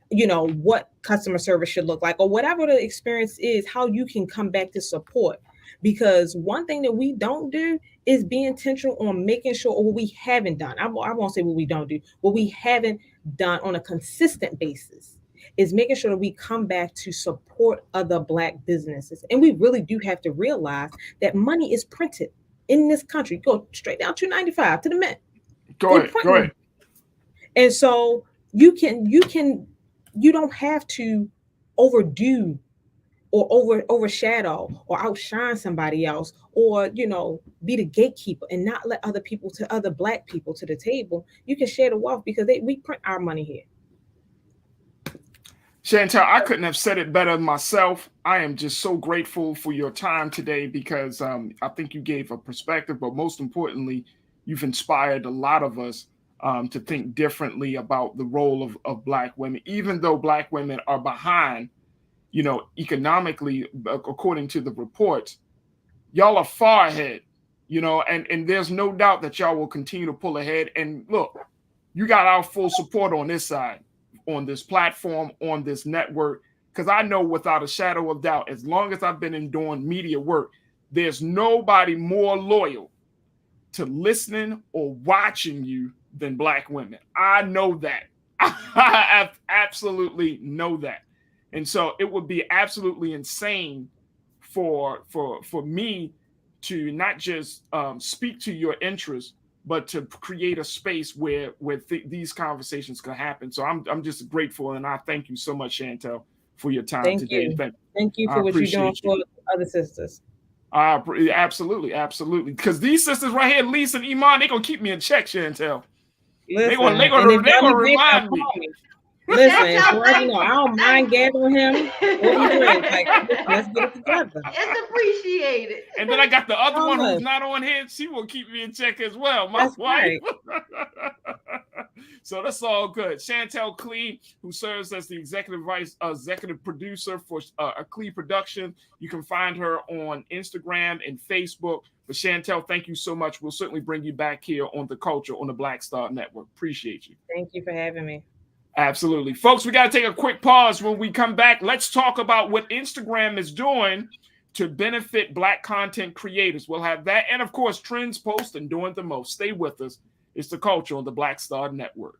what customer service should look like, or whatever the experience is, how you can come back to support. Because one thing that we don't do is be intentional on making sure, or what we haven't done. I won't say what we don't do. What we haven't done on a consistent basis is making sure that we come back to support other Black businesses. And we really do have to realize that money is printed in this country. Go straight down $2.95 to the Mint. Go ahead. And so you don't have to overdo or overshadow or outshine somebody else, or be the gatekeeper and not let other Black people to the table. You can share the wealth because we print our money here. Chantel, I couldn't have said it better myself. I am just so grateful for your time today because I think you gave a perspective, but most importantly, you've inspired a lot of us to think differently about the role of Black women, even though Black women are behind, economically, according to the reports. Y'all are far ahead, and there's no doubt that y'all will continue to pull ahead. And look, you got our full support on this side, on this platform, on this network, because I know without a shadow of doubt, as long as I've been doing media work, there's nobody more loyal to listening or watching you than Black women. I know that. I absolutely know that. And so it would be absolutely insane for me to not just speak to your interests, but to create a space where these conversations could happen. So I'm just grateful, and I thank you so much, Chantel, for your time today. Thank you for what you're doing for other sisters. Absolutely. Because these sisters right here, Lisa and Iman, they're gonna keep me in check, Chantel. They're gonna remind me. Listen, I don't mind gathering him. Let's get it together. It's appreciated. And then I got the other one who's not on here. She will keep me in check as well. My wife. Right. So that's all good. Chantel Clee, who serves as the executive producer for Clee Production. You can find her on Instagram and Facebook. But Chantel, thank you so much. We'll certainly bring you back here on The Culture on the Black Star Network. Appreciate you. Thank you for having me. Absolutely. Folks, we got to take a quick pause. When we come back, let's talk about what Instagram is doing to benefit Black content creators. We'll have that. And of course, trends, posts, and doing the most. Stay with us. It's the culture on the Black Star Network.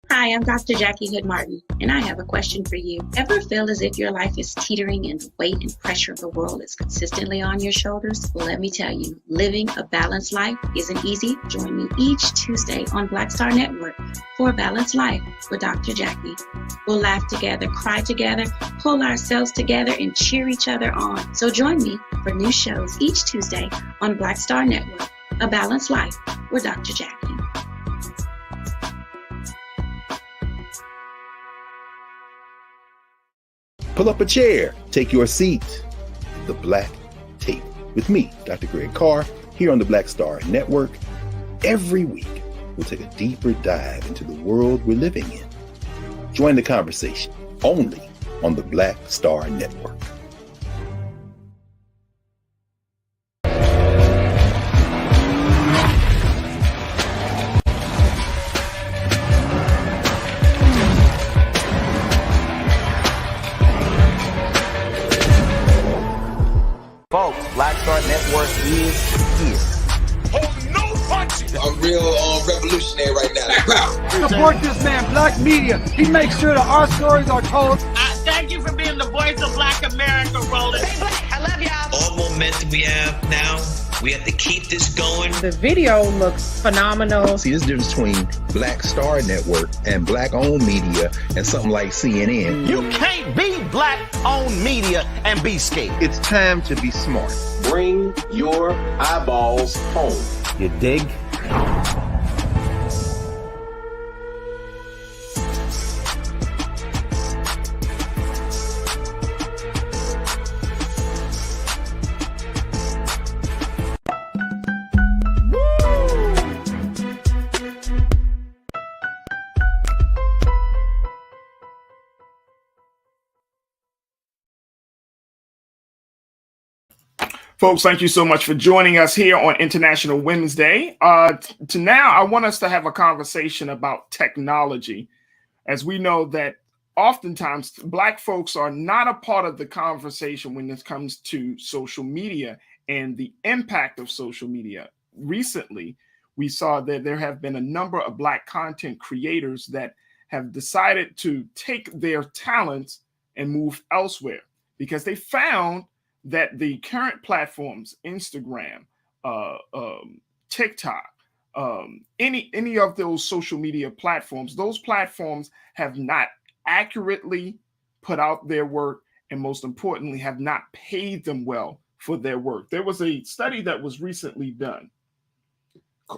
Hi, I'm Dr. Jackie Hood Martin, and I have a question for you. Ever feel as if your life is teetering and the weight and pressure of the world is consistently on your shoulders? Well, let me tell you, living a balanced life isn't easy. Join me each Tuesday on Black Star Network for A Balanced Life with Dr. Jackie. We'll laugh together, cry together, pull ourselves together, and cheer each other on. So join me for new shows each Tuesday on Black Star Network, A Balanced Life with Dr. Jackie. Pull up a chair, take your seat. The Black Tape with me, Dr. Greg Carr, here on the Black Star Network. Every week, we'll take a deeper dive into the world we're living in. Join the conversation only on the Black Star Network. Folks, Black Star Network is here. Oh, no punches! I'm real revolutionary right now. Support this man, Black Media. He makes sure that our stories are told. Thank you for being the voice of Black America, Roland. Hey, Black, I love y'all. All momentum we have now, we have to keep this going. The video looks phenomenal. See, there's a difference between Black Star Network and Black-owned media and something like CNN. You can't be Black-owned media and be scared. It's time to be smart. Bring your eyeballs home. You dig? Folks, thank you so much for joining us here on International Women's Day. Now, I want us to have a conversation about technology, as we know that oftentimes Black folks are not a part of the conversation when it comes to social media and the impact of social media. Recently, we saw that there have been a number of Black content creators that have decided to take their talents and move elsewhere because they found that the current platforms, Instagram, TikTok, any of those social media platforms, those platforms have not accurately put out their work, and most importantly, have not paid them well for their work. There was a study that was recently done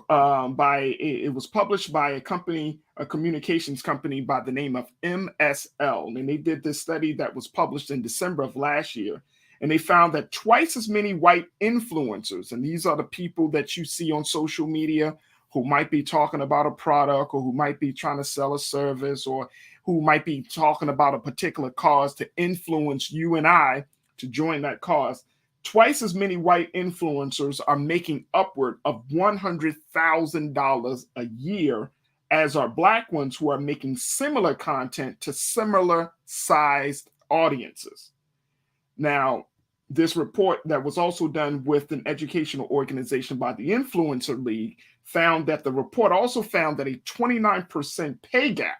it was published by a company, a communications company by the name of MSL, and they did this study that was published in December of last year. And they found that twice as many white influencers, and these are the people that you see on social media who might be talking about a product or who might be trying to sell a service or who might be talking about a particular cause to influence you and I to join that cause. twice as many white influencers are making upward of $100,000 a year as are black ones who are making similar content to similar sized audiences. Now, this report that was also done with an educational organization by the Influencer League found that the report also found that a 29% pay gap,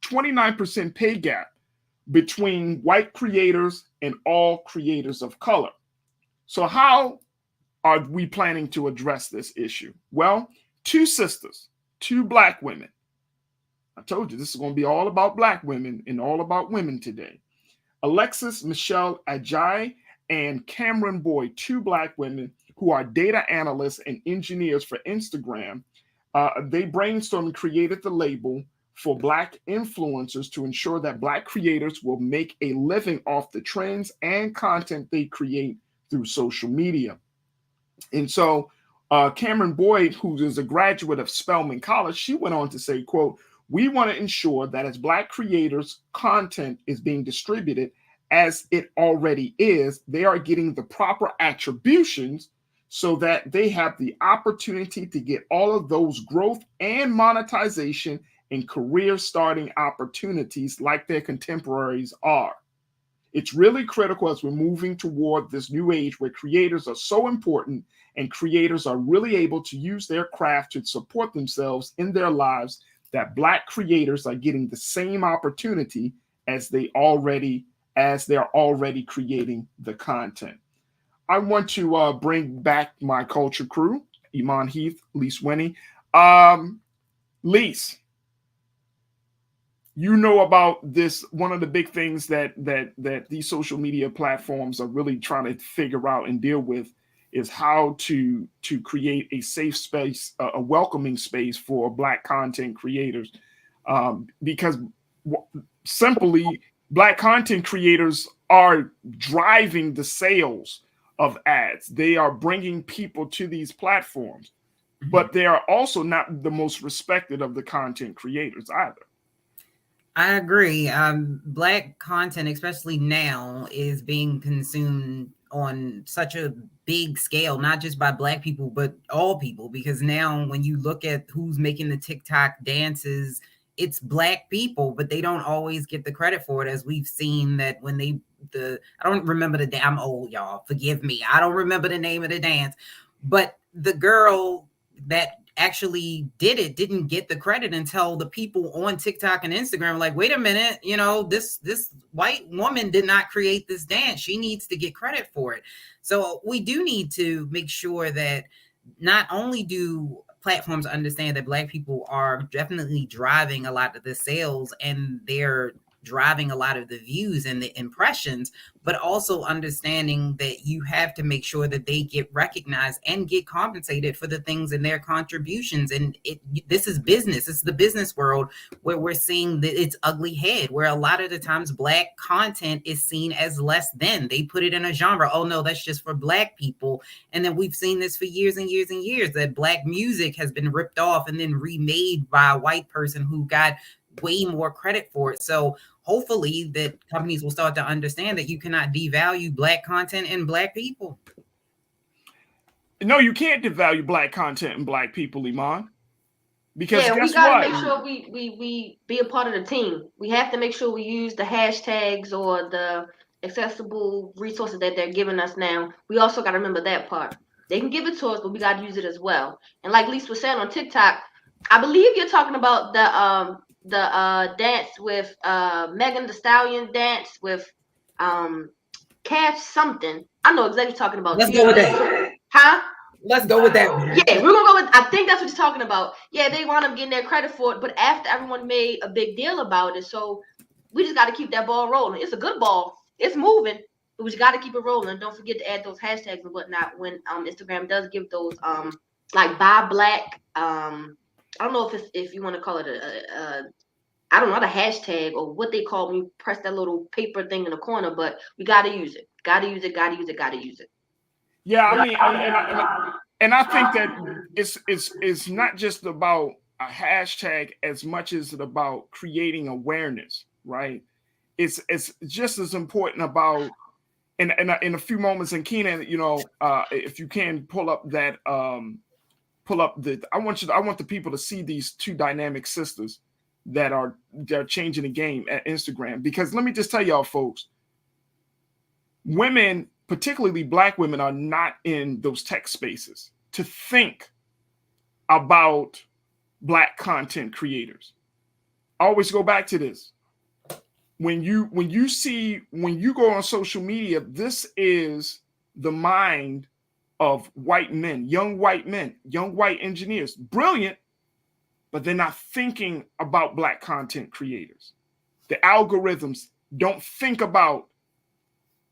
29% pay gap between white creators and all creators of color. So how are we planning to address this issue? Well, two sisters, two black women. I told you this is going to be all about black women and all about women today. Alexis Michelle Ajayi and Cameron Boyd, two black women who are data analysts and engineers for Instagram. They brainstormed and created the label for black influencers to ensure that black creators will make a living off the trends and content they create through social media. And so Cameron Boyd, who is a graduate of Spelman College, she went on to say, quote, "We want to ensure that as black creators' content is being distributed as it already is, they are getting the proper attributions so that they have the opportunity to get all of those growth and monetization and career starting opportunities like their contemporaries are. It's really critical as we're moving toward this new age where creators are so important and creators are really able to use their craft to support themselves in their lives, that black creators are getting the same opportunity as they're already creating the content." I want to bring back my culture crew, Iman Heath, Lise Winnie. Lise, you know about this. One of the big things that these social media platforms are really trying to figure out and deal with is how to create a safe space, a welcoming space for black content creators, because simply black content creators are driving the sales of ads. They are bringing people to these platforms, but they are also not the most respected of the content creators either. I agree. Black content, especially now, is being consumed on such a big scale, not just by black people, but all people. Because now when you look at who's making the TikTok dances, it's black people, but they don't always get the credit for it, as we've seen that when I don't remember I'm old, y'all, forgive me. I don't remember the name of the dance, but the girl that actually did it didn't get the credit until the people on TikTok and Instagram were like, wait a minute, this white woman did not create this dance. She needs to get credit for it. So we do need to make sure that not only do platforms understand that black people are definitely driving a lot of the sales and they're driving a lot of the views and the impressions, but also understanding that you have to make sure that they get recognized and get compensated for the things in their contributions. And this is business. It's the business world where we're seeing that its ugly head, where a lot of the times black content is seen as less than. They put it in a genre. Oh no, that's just for black people. And then we've seen this for years and years and years, that black music has been ripped off and then remade by a white person who got way more credit for it. So hopefully that companies will start to understand that you cannot devalue black content and black people. No, you can't devalue black content and black people, Iman. Because we gotta make sure we be a part of the team. We have to make sure we use the hashtags or the accessible resources that they're giving us now. We also got to remember that part. They can give it to us, but we got to use it as well. And like Lise was saying on TikTok, I believe you're talking about the dance with Megan Thee Stallion dance with Cash something. I know exactly what you're talking about. Let's go with that. Huh? Let's go with that one. Yeah, we're gonna go with. I think that's what you're talking about. Yeah, they wound up getting their credit for it, but after everyone made a big deal about it, so we just got to keep that ball rolling. It's a good ball. It's moving, but we just got to keep it rolling. Don't forget to add those hashtags and whatnot when Instagram does give those like buy black. I don't know if you want to call it I don't know the hashtag or what they call when you press that little paper thing in the corner, but we got to use it. Got to use it. Got to use it. Got to use it. Yeah, I mean, and I think that it's not just about a hashtag as much as it about creating awareness, right? It's just as important about in a few moments, and Keenan, if you can pull up that, I want the people to see these two dynamic sisters they're changing the game at Instagram. Because let me just tell y'all, folks, women, particularly Black women, are not in those tech spaces to think about Black content creators. I always go back to this. When you go on social media, this is the mind of white men, young white engineers, brilliant, but they're not thinking about Black content creators. The algorithms don't think about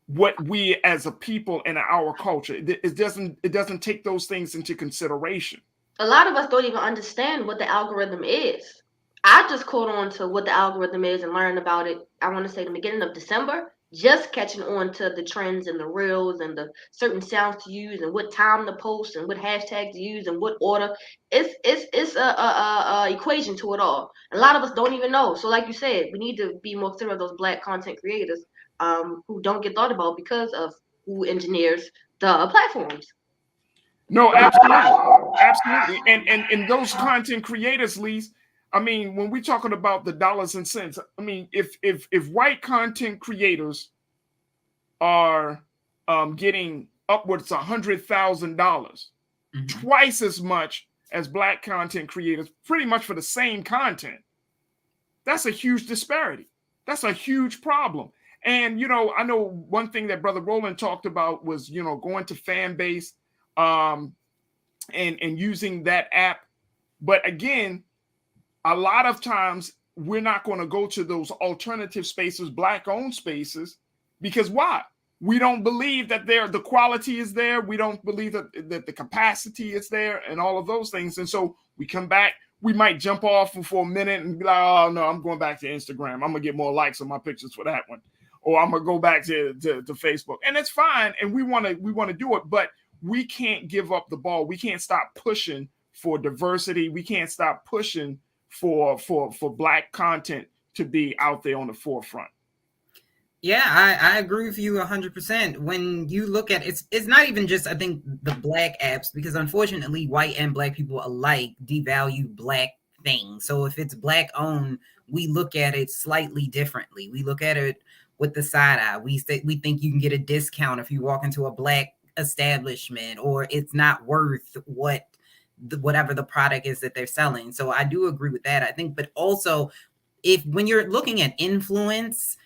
what we as a people in our culture. It doesn't take those things into consideration. A lot of us don't even understand what the algorithm is. I just caught on to what the algorithm is and learned about it, I want to say the beginning of December, just catching on to the trends and the reels and the certain sounds to use and what time to post and what hashtag to use and what order. It's a equation to it all. A lot of us don't even know. So like you said, we need to be more considerate of those Black content creators who don't get thought about because of who engineers the platforms. No, absolutely. And those content creators, Lise, I mean, when we're talking about the dollars and cents, I mean, if white content creators are getting upwards of $100,000, twice as much as Black content creators, pretty much for the same content, that's a huge disparity. That's a huge problem. And, I know one thing that Brother Roland talked about was, going to Fanbase and using that app. But again, a lot of times we're not going to go to those alternative spaces, Black-owned spaces, because why? We don't believe that the quality is there. We don't believe that the capacity is there and all of those things. And so we come back, we might jump off for a minute and be like, oh, no, I'm going back to Instagram. I'm going to get more likes on my pictures for that one. Or I'm going to go back to Facebook. And it's fine. And we want to do it, but we can't give up the ball. We can't stop pushing for diversity. We can't stop pushing for Black content to be out there on the forefront. Yeah, I agree with you 100%. When you look at it's not even just, I think, the Black apps, because unfortunately white and Black people alike devalue Black things. So if it's Black owned, we look at it slightly differently. We look at it with the side eye. We think you can get a discount if you walk into a Black establishment, or it's not worth whatever the product is that they're selling. So I do agree with that, I think. But also, when you're looking at influence,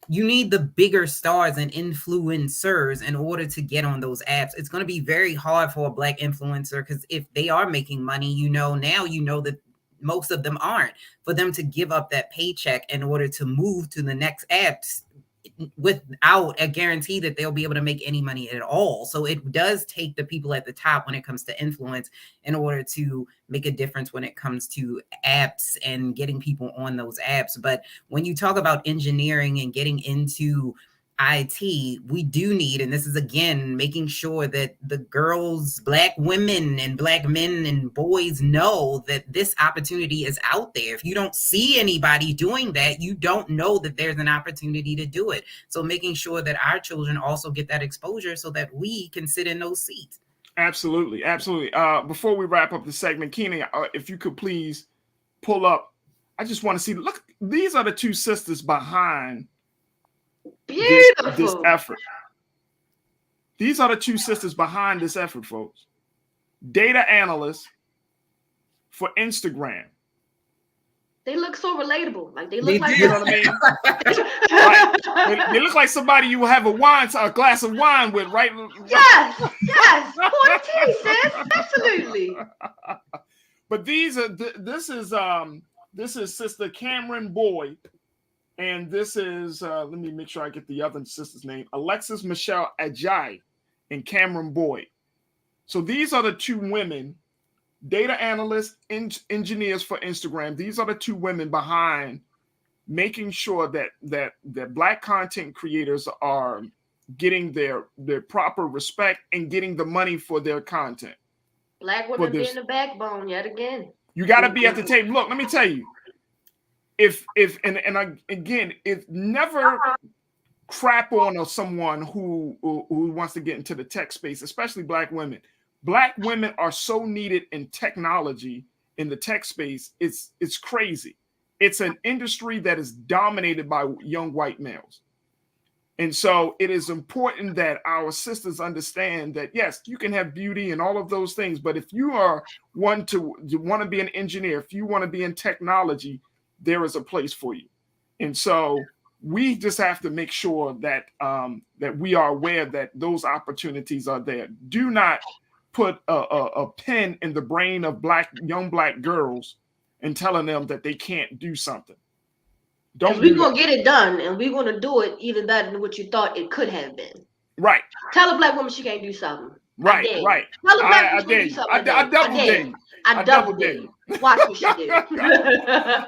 you need the bigger stars and influencers in order to get on those apps. It's going to be very hard for a Black influencer, because if they are making money, now that most of them aren't, for them to give up that paycheck in order to move to the next apps without a guarantee that they'll be able to make any money at all. So it does take the people at the top when it comes to influence in order to make a difference when it comes to apps and getting people on those apps. But when you talk about engineering and getting into IT, we do need, and this is again making sure that the girls, Black women and Black men and boys know that this opportunity is out there. If you don't see anybody doing that, you don't know that there's an opportunity to do it. So making sure that our children also get that exposure so that we can sit in those seats. Absolutely. Before we wrap up the segment, Keenan, if you could please pull up, I just want to see, look, these are the two sisters behind this effort. These are the two sisters behind this effort, folks. Data analysts for Instagram. They look so relatable. Like they look like, you know what I mean? They look like somebody you have a glass of wine with, right? Yes. Pour the tea, sis. Absolutely. But this is Sister Cameron Boyd. And this is, let me make sure I get the other sister's name, Alexis Michelle Ajayi and Cameron Boyd. So these are the two women, data analysts, engineers for Instagram. These are the two women behind making sure that Black content creators are getting their proper respect and getting the money for their content. Black women being the backbone yet again. You got to be at the table. Look, let me tell you. If never crap on someone who wants to get into the tech space, especially Black women. Black women are so needed in technology, in the tech space. It's crazy. It's an industry that is dominated by young white males. And so it is important that our sisters understand that, yes, you can have beauty and all of those things, but if you are want to be an engineer, if you want to be in technology, there is a place for you. And so we just have to make sure that that we are aware that those opportunities are there. Do not put a pin in the brain of young black girls and telling them that they can't do something. Because we're going to get it done, and we're going to do it even better than what you thought it could have been. Right. Tell a Black woman she can't do something. Right, right. Tell a Black woman she can't do something. I double dare you. I double dare you. Watch what she do. All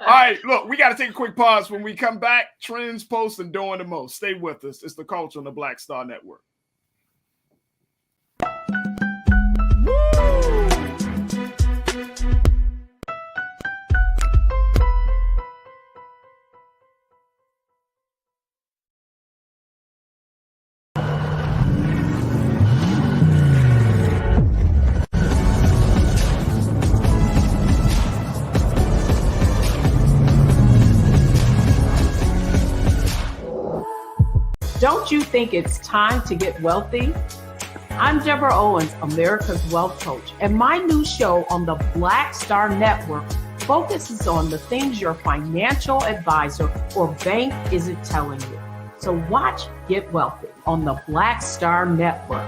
right, look, we got to take a quick pause. When we come back, trends, posts, and doing the most. Stay with us. It's The Culture on the Black Star Network. Don't you think it's time to get wealthy? I'm Deborah Owens, America's Wealth Coach, and my new show on the Black Star Network focuses on the things your financial advisor or bank isn't telling you. So watch Get Wealthy on the Black Star Network.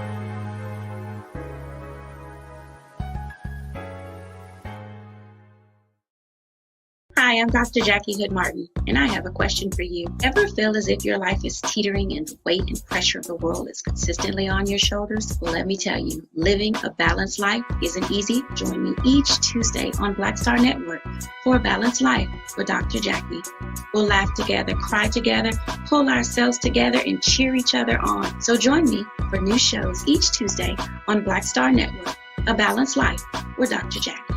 Hi, I'm Dr. Jackie Hood Martin, and I have a question for you. Ever feel as if your life is teetering and the weight and pressure of the world is consistently on your shoulders? Well, let me tell you, living a balanced life isn't easy. Join me each Tuesday on Black Star Network for A Balanced Life with Dr. Jackie. We'll laugh together, cry together, pull ourselves together, and cheer each other on. So join me for new shows each Tuesday on Black Star Network, A Balanced Life with Dr. Jackie.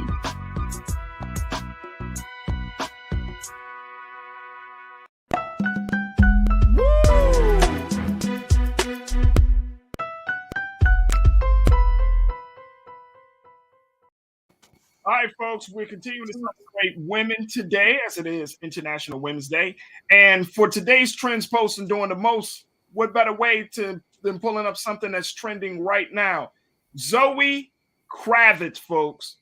All right, folks, we're continuing to celebrate women today, as it is International Women's Day. And for today's trends, posts, and doing the most, what better way than pulling up something that's trending right now? Zoe Kravitz, folks.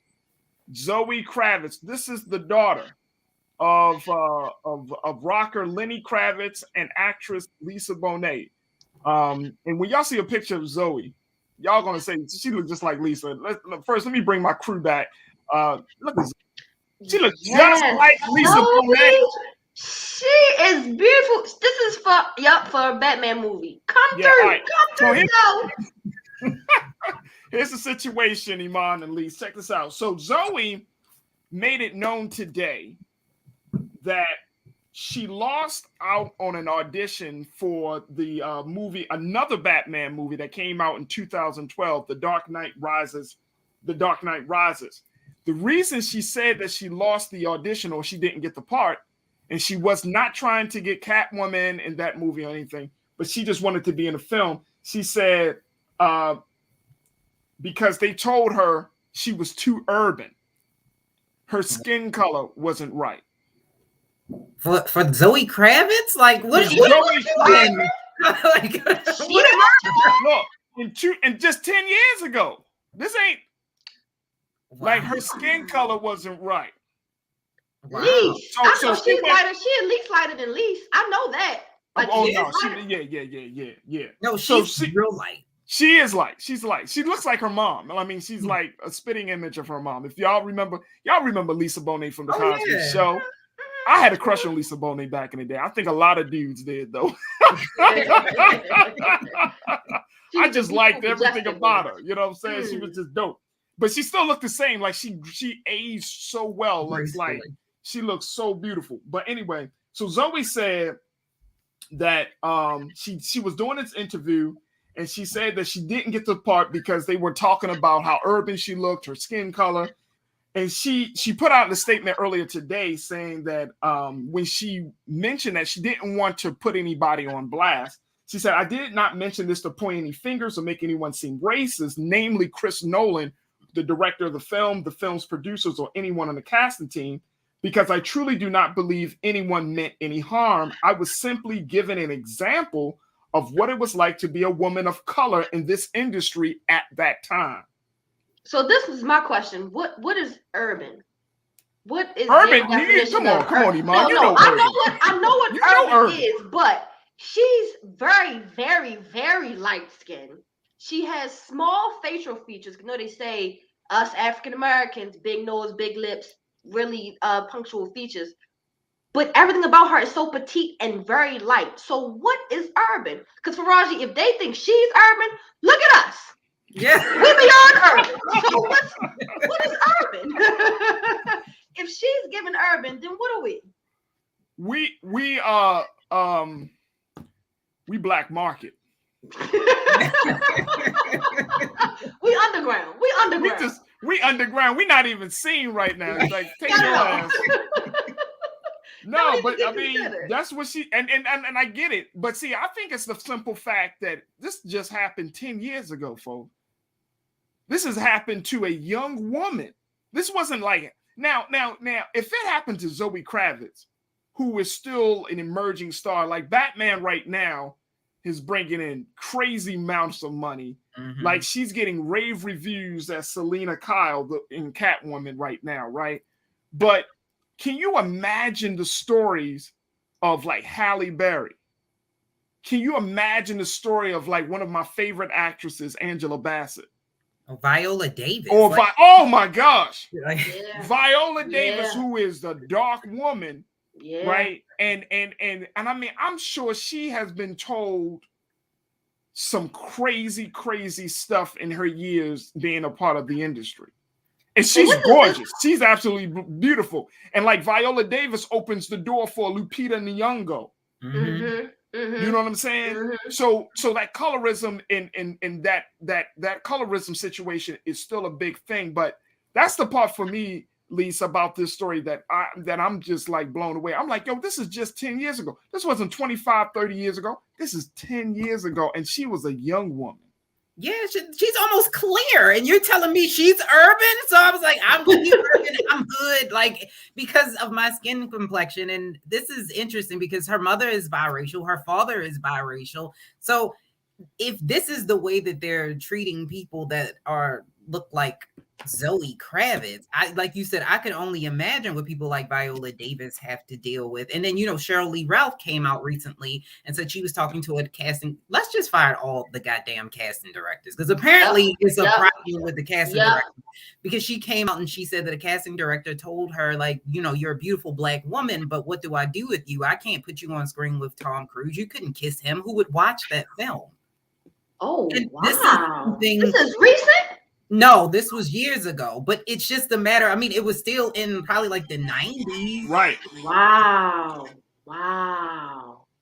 Zoe Kravitz. This is the daughter of rocker Lenny Kravitz and actress Lisa Bonet. And when y'all see a picture of Zoe, y'all gonna say she looks just like Lisa. First, let me bring my crew back. Look at she looks just like Lisa Bonet. She is beautiful. This is for a Batman movie. Come through. Right. Come through. Here's the situation, Iman and Lise. Check this out. So Zoe made it known today that she lost out on an audition for the movie, another Batman movie that came out in 2012, The Dark Knight Rises. The Dark Knight Rises. The reason she said that she lost the audition or she didn't get the part, and she was not trying to get Catwoman in that movie or anything, but she just wanted to be in a film. She said because they told her she was too urban. Her skin color wasn't right. For Zoe Kravitz? Like, what is Zoe Kravitz? Look, and just 10 years ago, this ain't like her skin color wasn't right. Wow. Lise, I know she's lighter. She at least lighter than Lise. I know that. Like, yeah. No, she's real light. She is light. She's light. She looks like her mom. I mean, she's like a spitting image of her mom. If y'all remember Lisa Bonet from the Cosby Show. I had a crush on Lisa Bonet back in the day. I think a lot of dudes did, though. I just liked everything about her. You know what I'm saying? She was just dope. But she still looked the same. Like she aged so well. Looks like she looks so beautiful. But anyway, so Zoe said that she was doing this interview and she said that she didn't get the part because they were talking about how urban she looked, her skin color. And she put out a statement earlier today saying that when she mentioned that she didn't want to put anybody on blast, She said, I did not mention this to point any fingers or make anyone seem racist, namely Chris Nolan, the director of the film's producers, or anyone on the casting team, because I truly do not believe anyone meant any harm. I was simply given an example of what it was like to be a woman of color in this industry at that time. So this is my question. What is urban? What is urban? Come on, Iman. No, I know what urban is, but she's very, very, very light skinned. She has small facial features. You know, they say us African Americans, big nose, big lips, really punctual features. But everything about her is so petite and very light. So what is urban? Because Faraji, if they think she's urban, look at us. Yeah, we're beyond urban. So what is urban? If she's given urban, then what are we? We black market. We underground. We underground. We not even seen right now. It's like take your ass. No, but I mean that's what she and I get it. But see, I think it's the simple fact that this just happened 10 years ago, folks. This has happened to a young woman. This wasn't like now. If it happened to Zoe Kravitz, who is still an emerging star, like Batman right now, is bringing in crazy amounts of money. Mm-hmm. Like she's getting rave reviews as Selena Kyle in Catwoman right now, right? But can you imagine the stories of like Halle Berry? Can you imagine the story of like one of my favorite actresses, Angela Bassett? Viola Davis. Oh my gosh. Yeah. Viola Davis, who is the dark woman, yeah. Right? And I mean, I'm sure she has been told some crazy stuff in her years being a part of the industry. And she's gorgeous. She's absolutely beautiful. And like Viola Davis opens the door for Lupita Nyong'o. Mm-hmm. Mm-hmm. You know what I'm saying? Mm-hmm. So that colorism in that colorism situation is still a big thing. But that's the part for me, Lisa, about this story that I'm just like blown away. I'm like, yo, this is just 10 years ago. This wasn't 25, 30 years ago. This is 10 years ago. And she was a young woman. Yeah, she's almost clear, and you're telling me she's urban. So I was like, I'm urban, I'm good, like because of my skin complexion. And this is interesting because her mother is biracial, her father is biracial. So if this is the way that they're treating people that look like Zoe Kravitz, like you said, I can only imagine what people like Viola Davis have to deal with. And then, Cheryl Lee Ralph came out recently and said she was talking to a casting. Let's just fire all the goddamn casting directors, because apparently it's a problem with the casting director. Because she came out and she said that a casting director told her, like, you're a beautiful black woman, but what do I do with you? I can't put you on screen with Tom Cruise. You couldn't kiss him. Who would watch that film? Oh, and wow. This is recent? No, this was years ago, but it's just a matter. I mean, it was still in probably like the 90s. Right. Wow.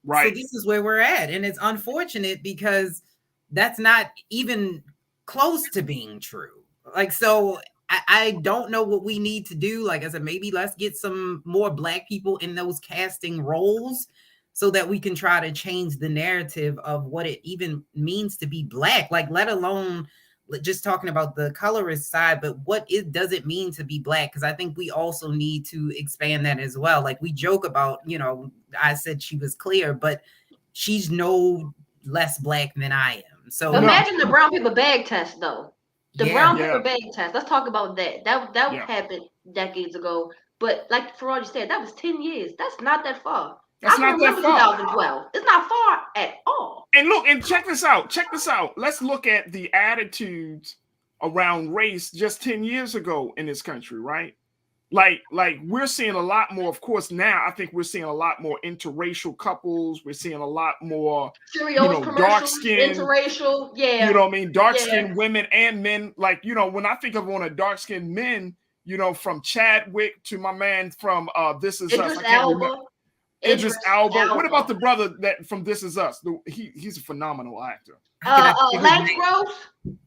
Right. So this is where we're at. And it's unfortunate because that's not even close to being true. Like, so I don't know what we need to do. Like I said, maybe let's get some more black people in those casting roles so that we can try to change the narrative of what it even means to be black. Like, let alone just talking about the colorist side, but what does it mean to be black? Because I think we also need to expand that as well. Like we joke about, I said she was clear, but she's no less black than I am. So imagine the brown paper bag test, though. Brown paper bag test. Let's talk about that. That happened decades ago. But like Faraji said, that was 10 years. That's not that far. That's not that far. 2012. It's not far at all. And look, and check this out. Let's look at the attitudes around race just 10 years ago in this country, right? Like we're seeing a lot more, of course, now I think we're seeing a lot more interracial couples. We're seeing a lot more dark skin, interracial, yeah. You know what I mean? Dark skinned women and men. Like, when I think of one of dark skinned men, from Chadwick to my man from This Is Us. I can't remember. Idris Elba. What about the brother that from This Is Us? He's a phenomenal actor. Lance Gross?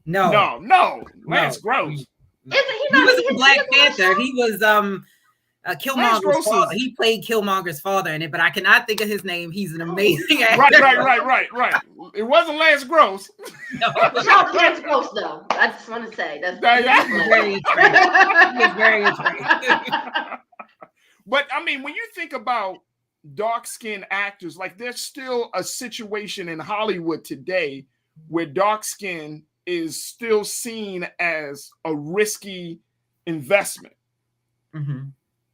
No. Lance Gross. Isn't he was in Black Panther. He was Killmonger's father. He played Killmonger's father in it, but I cannot think of his name. He's an amazing actor. Right. It wasn't Lance Gross. No. Shout out to Lance Gross, though. I just want to say that's very attractive. But I mean, when you think about dark-skinned actors, like there's still a situation in Hollywood today where dark skin is still seen as a risky investment. Mm-hmm.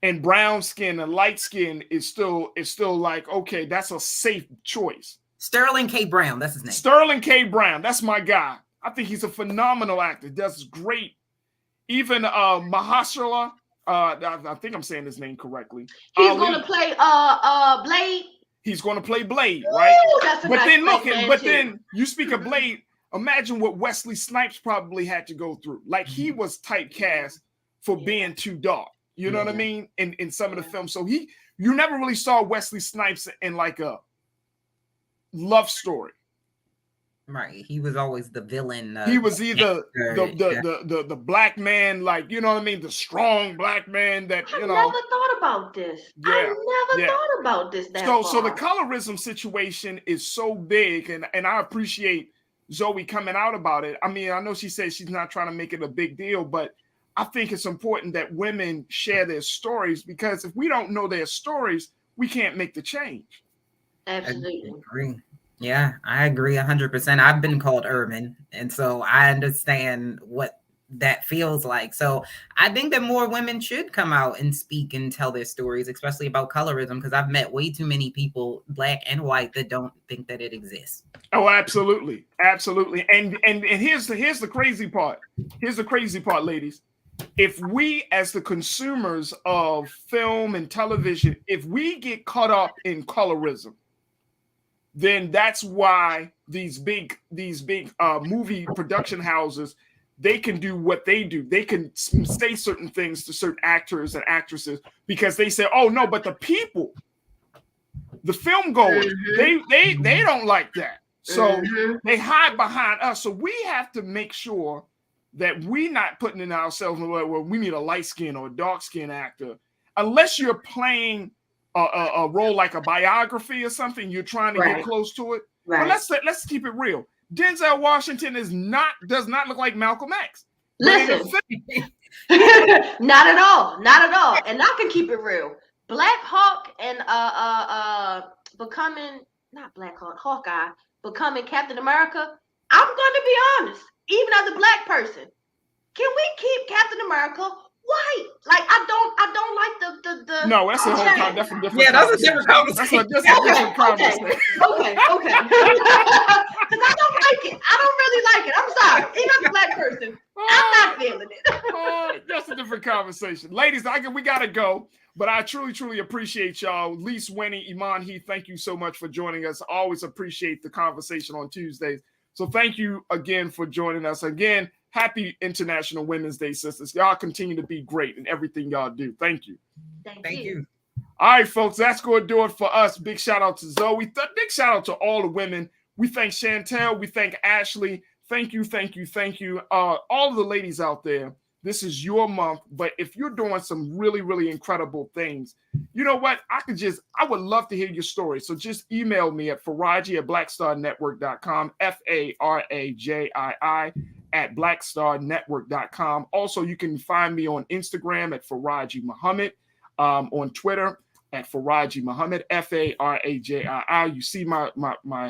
And brown skin and light skin is still like, okay, that's a safe choice. Sterling K. Brown, that's his name. Sterling K. Brown, that's my guy. I think he's a phenomenal actor. Does great. Even Mahershala, I think I'm saying his name correctly. He's going to play Blade. He's going to play Blade, right? Ooh, that's a but nice then look, but then you speak of Blade. Imagine what Wesley Snipes probably had to go through. Like he was typecast for being too dark. You know what I mean? In some of the films. So you never really saw Wesley Snipes in like a love story. Right. He was always the villain. He was either the black man, like, you know what I mean? The strong black man that, you know. I never thought about this. I never thought about this that far. So the colorism situation is so big, and I appreciate Zoe coming out about it. I mean, I know she says she's not trying to make it a big deal, but I think it's important that women share their stories, because if we don't know their stories, we can't make the change. Absolutely. I agree. Yeah, I agree 100%. I've been called urban, and so I understand what that feels like. So I think that more women should come out and speak and tell their stories, especially about colorism, because I've met way too many people, black and white, that don't think that it exists. Oh, absolutely. Absolutely. And here's the crazy part. Here's the crazy part, ladies. If we, as the consumers of film and television, if we get caught up in colorism, then that's why these big movie production houses, they can do what they do. They can say certain things to certain actors and actresses because they say, "Oh no, but the people, the film goers, they don't like that." So they hide behind us. So we have to make sure that we're not putting in ourselves in the way where we need a light skin or a dark skin actor, unless you're playing a role like a biography or something. You're trying to get close to it. Right. But let's keep it real. Denzel Washington does not look like Malcolm X. Listen, not at all, and I can keep it real. Black Hawk and Hawkeye becoming Captain America. I'm going to be honest. Even as a black person, can we keep Captain America white? Like I don't like the. No, that's a whole different. Yeah, that's a different conversation. That's a different conversation. Okay. Because I don't like it. I don't really like it. I'm sorry. Even as a black person, I'm not feeling it. That's a different conversation, ladies. We gotta go. But I truly appreciate y'all. Lise Winnie, Iman Heath, thank you so much for joining us. I always appreciate the conversation on Tuesdays. So thank you again for joining us. Again, happy International Women's Day, sisters. Y'all continue to be great in everything y'all do. Thank you. Thank you. All right, folks, that's going to do it for us. Big shout out to Zoe. Big shout out to all the women. We thank Chantel. We thank Ashley. Thank you. All of the ladies out there. This is your month, but if you're doing some really incredible things, you know what? I would love to hear your story. So just email me at faraji@blackstarnetwork.com, FARAJII@blackstarnetwork.com. Also, you can find me on Instagram at Faraji Muhammad, on Twitter at Faraji Muhammad, FARAJII. You see my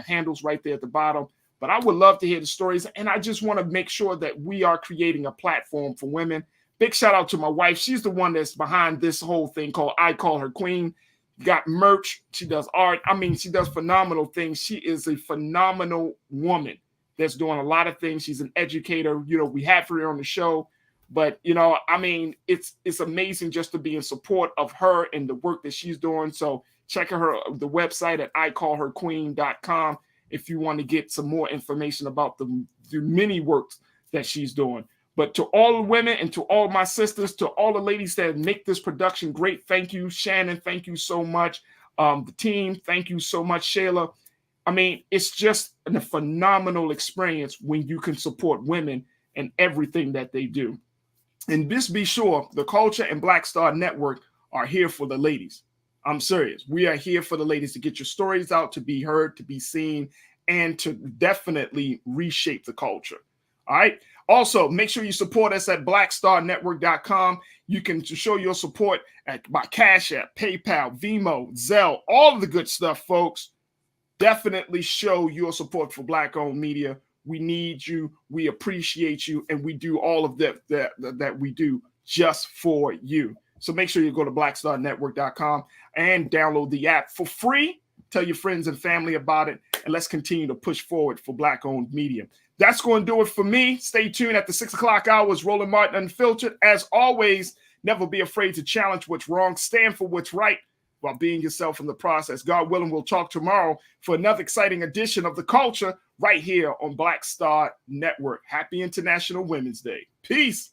handles right there at the bottom. But I would love to hear the stories, and I just want to make sure that we are creating a platform for women. Big shout out to my wife. She's the one that's behind this whole thing called I Call Her Queen. Got merch. She does art. I mean, she does phenomenal things. She is a phenomenal woman that's doing a lot of things. She's an educator. You know, we have her here on the show. But, you know, I mean, it's amazing just to be in support of her and the work that she's doing. So check the website at icallherqueen.com. if you want to get some more information about the many works that she's doing. But to all the women and to all my sisters, to all the ladies that make this production great, thank you. Shannon, thank you so much. The team, thank you so much, Shayla. I mean, it's just a phenomenal experience when you can support women and everything that they do. And just be sure, the Culture and Black Star Network are here for the ladies. I'm serious. We are here for the ladies to get your stories out, to be heard, to be seen, and to definitely reshape the culture. All right. Also, make sure you support us at blackstarnetwork.com. You can show your support by Cash App, PayPal, Venmo, Zelle, all of the good stuff, folks. Definitely show your support for Black-owned media. We need you. We appreciate you. And we do all of that we do just for you. So make sure you go to blackstarnetwork.com and download the app for free. Tell your friends and family about it. And let's continue to push forward for Black-owned media. That's going to do it for me. Stay tuned at the 6 o'clock hours. Roland Martin Unfiltered. As always, never be afraid to challenge what's wrong. Stand for what's right while being yourself in the process. God willing, we'll talk tomorrow for another exciting edition of The Culture right here on Black Star Network. Happy International Women's Day. Peace.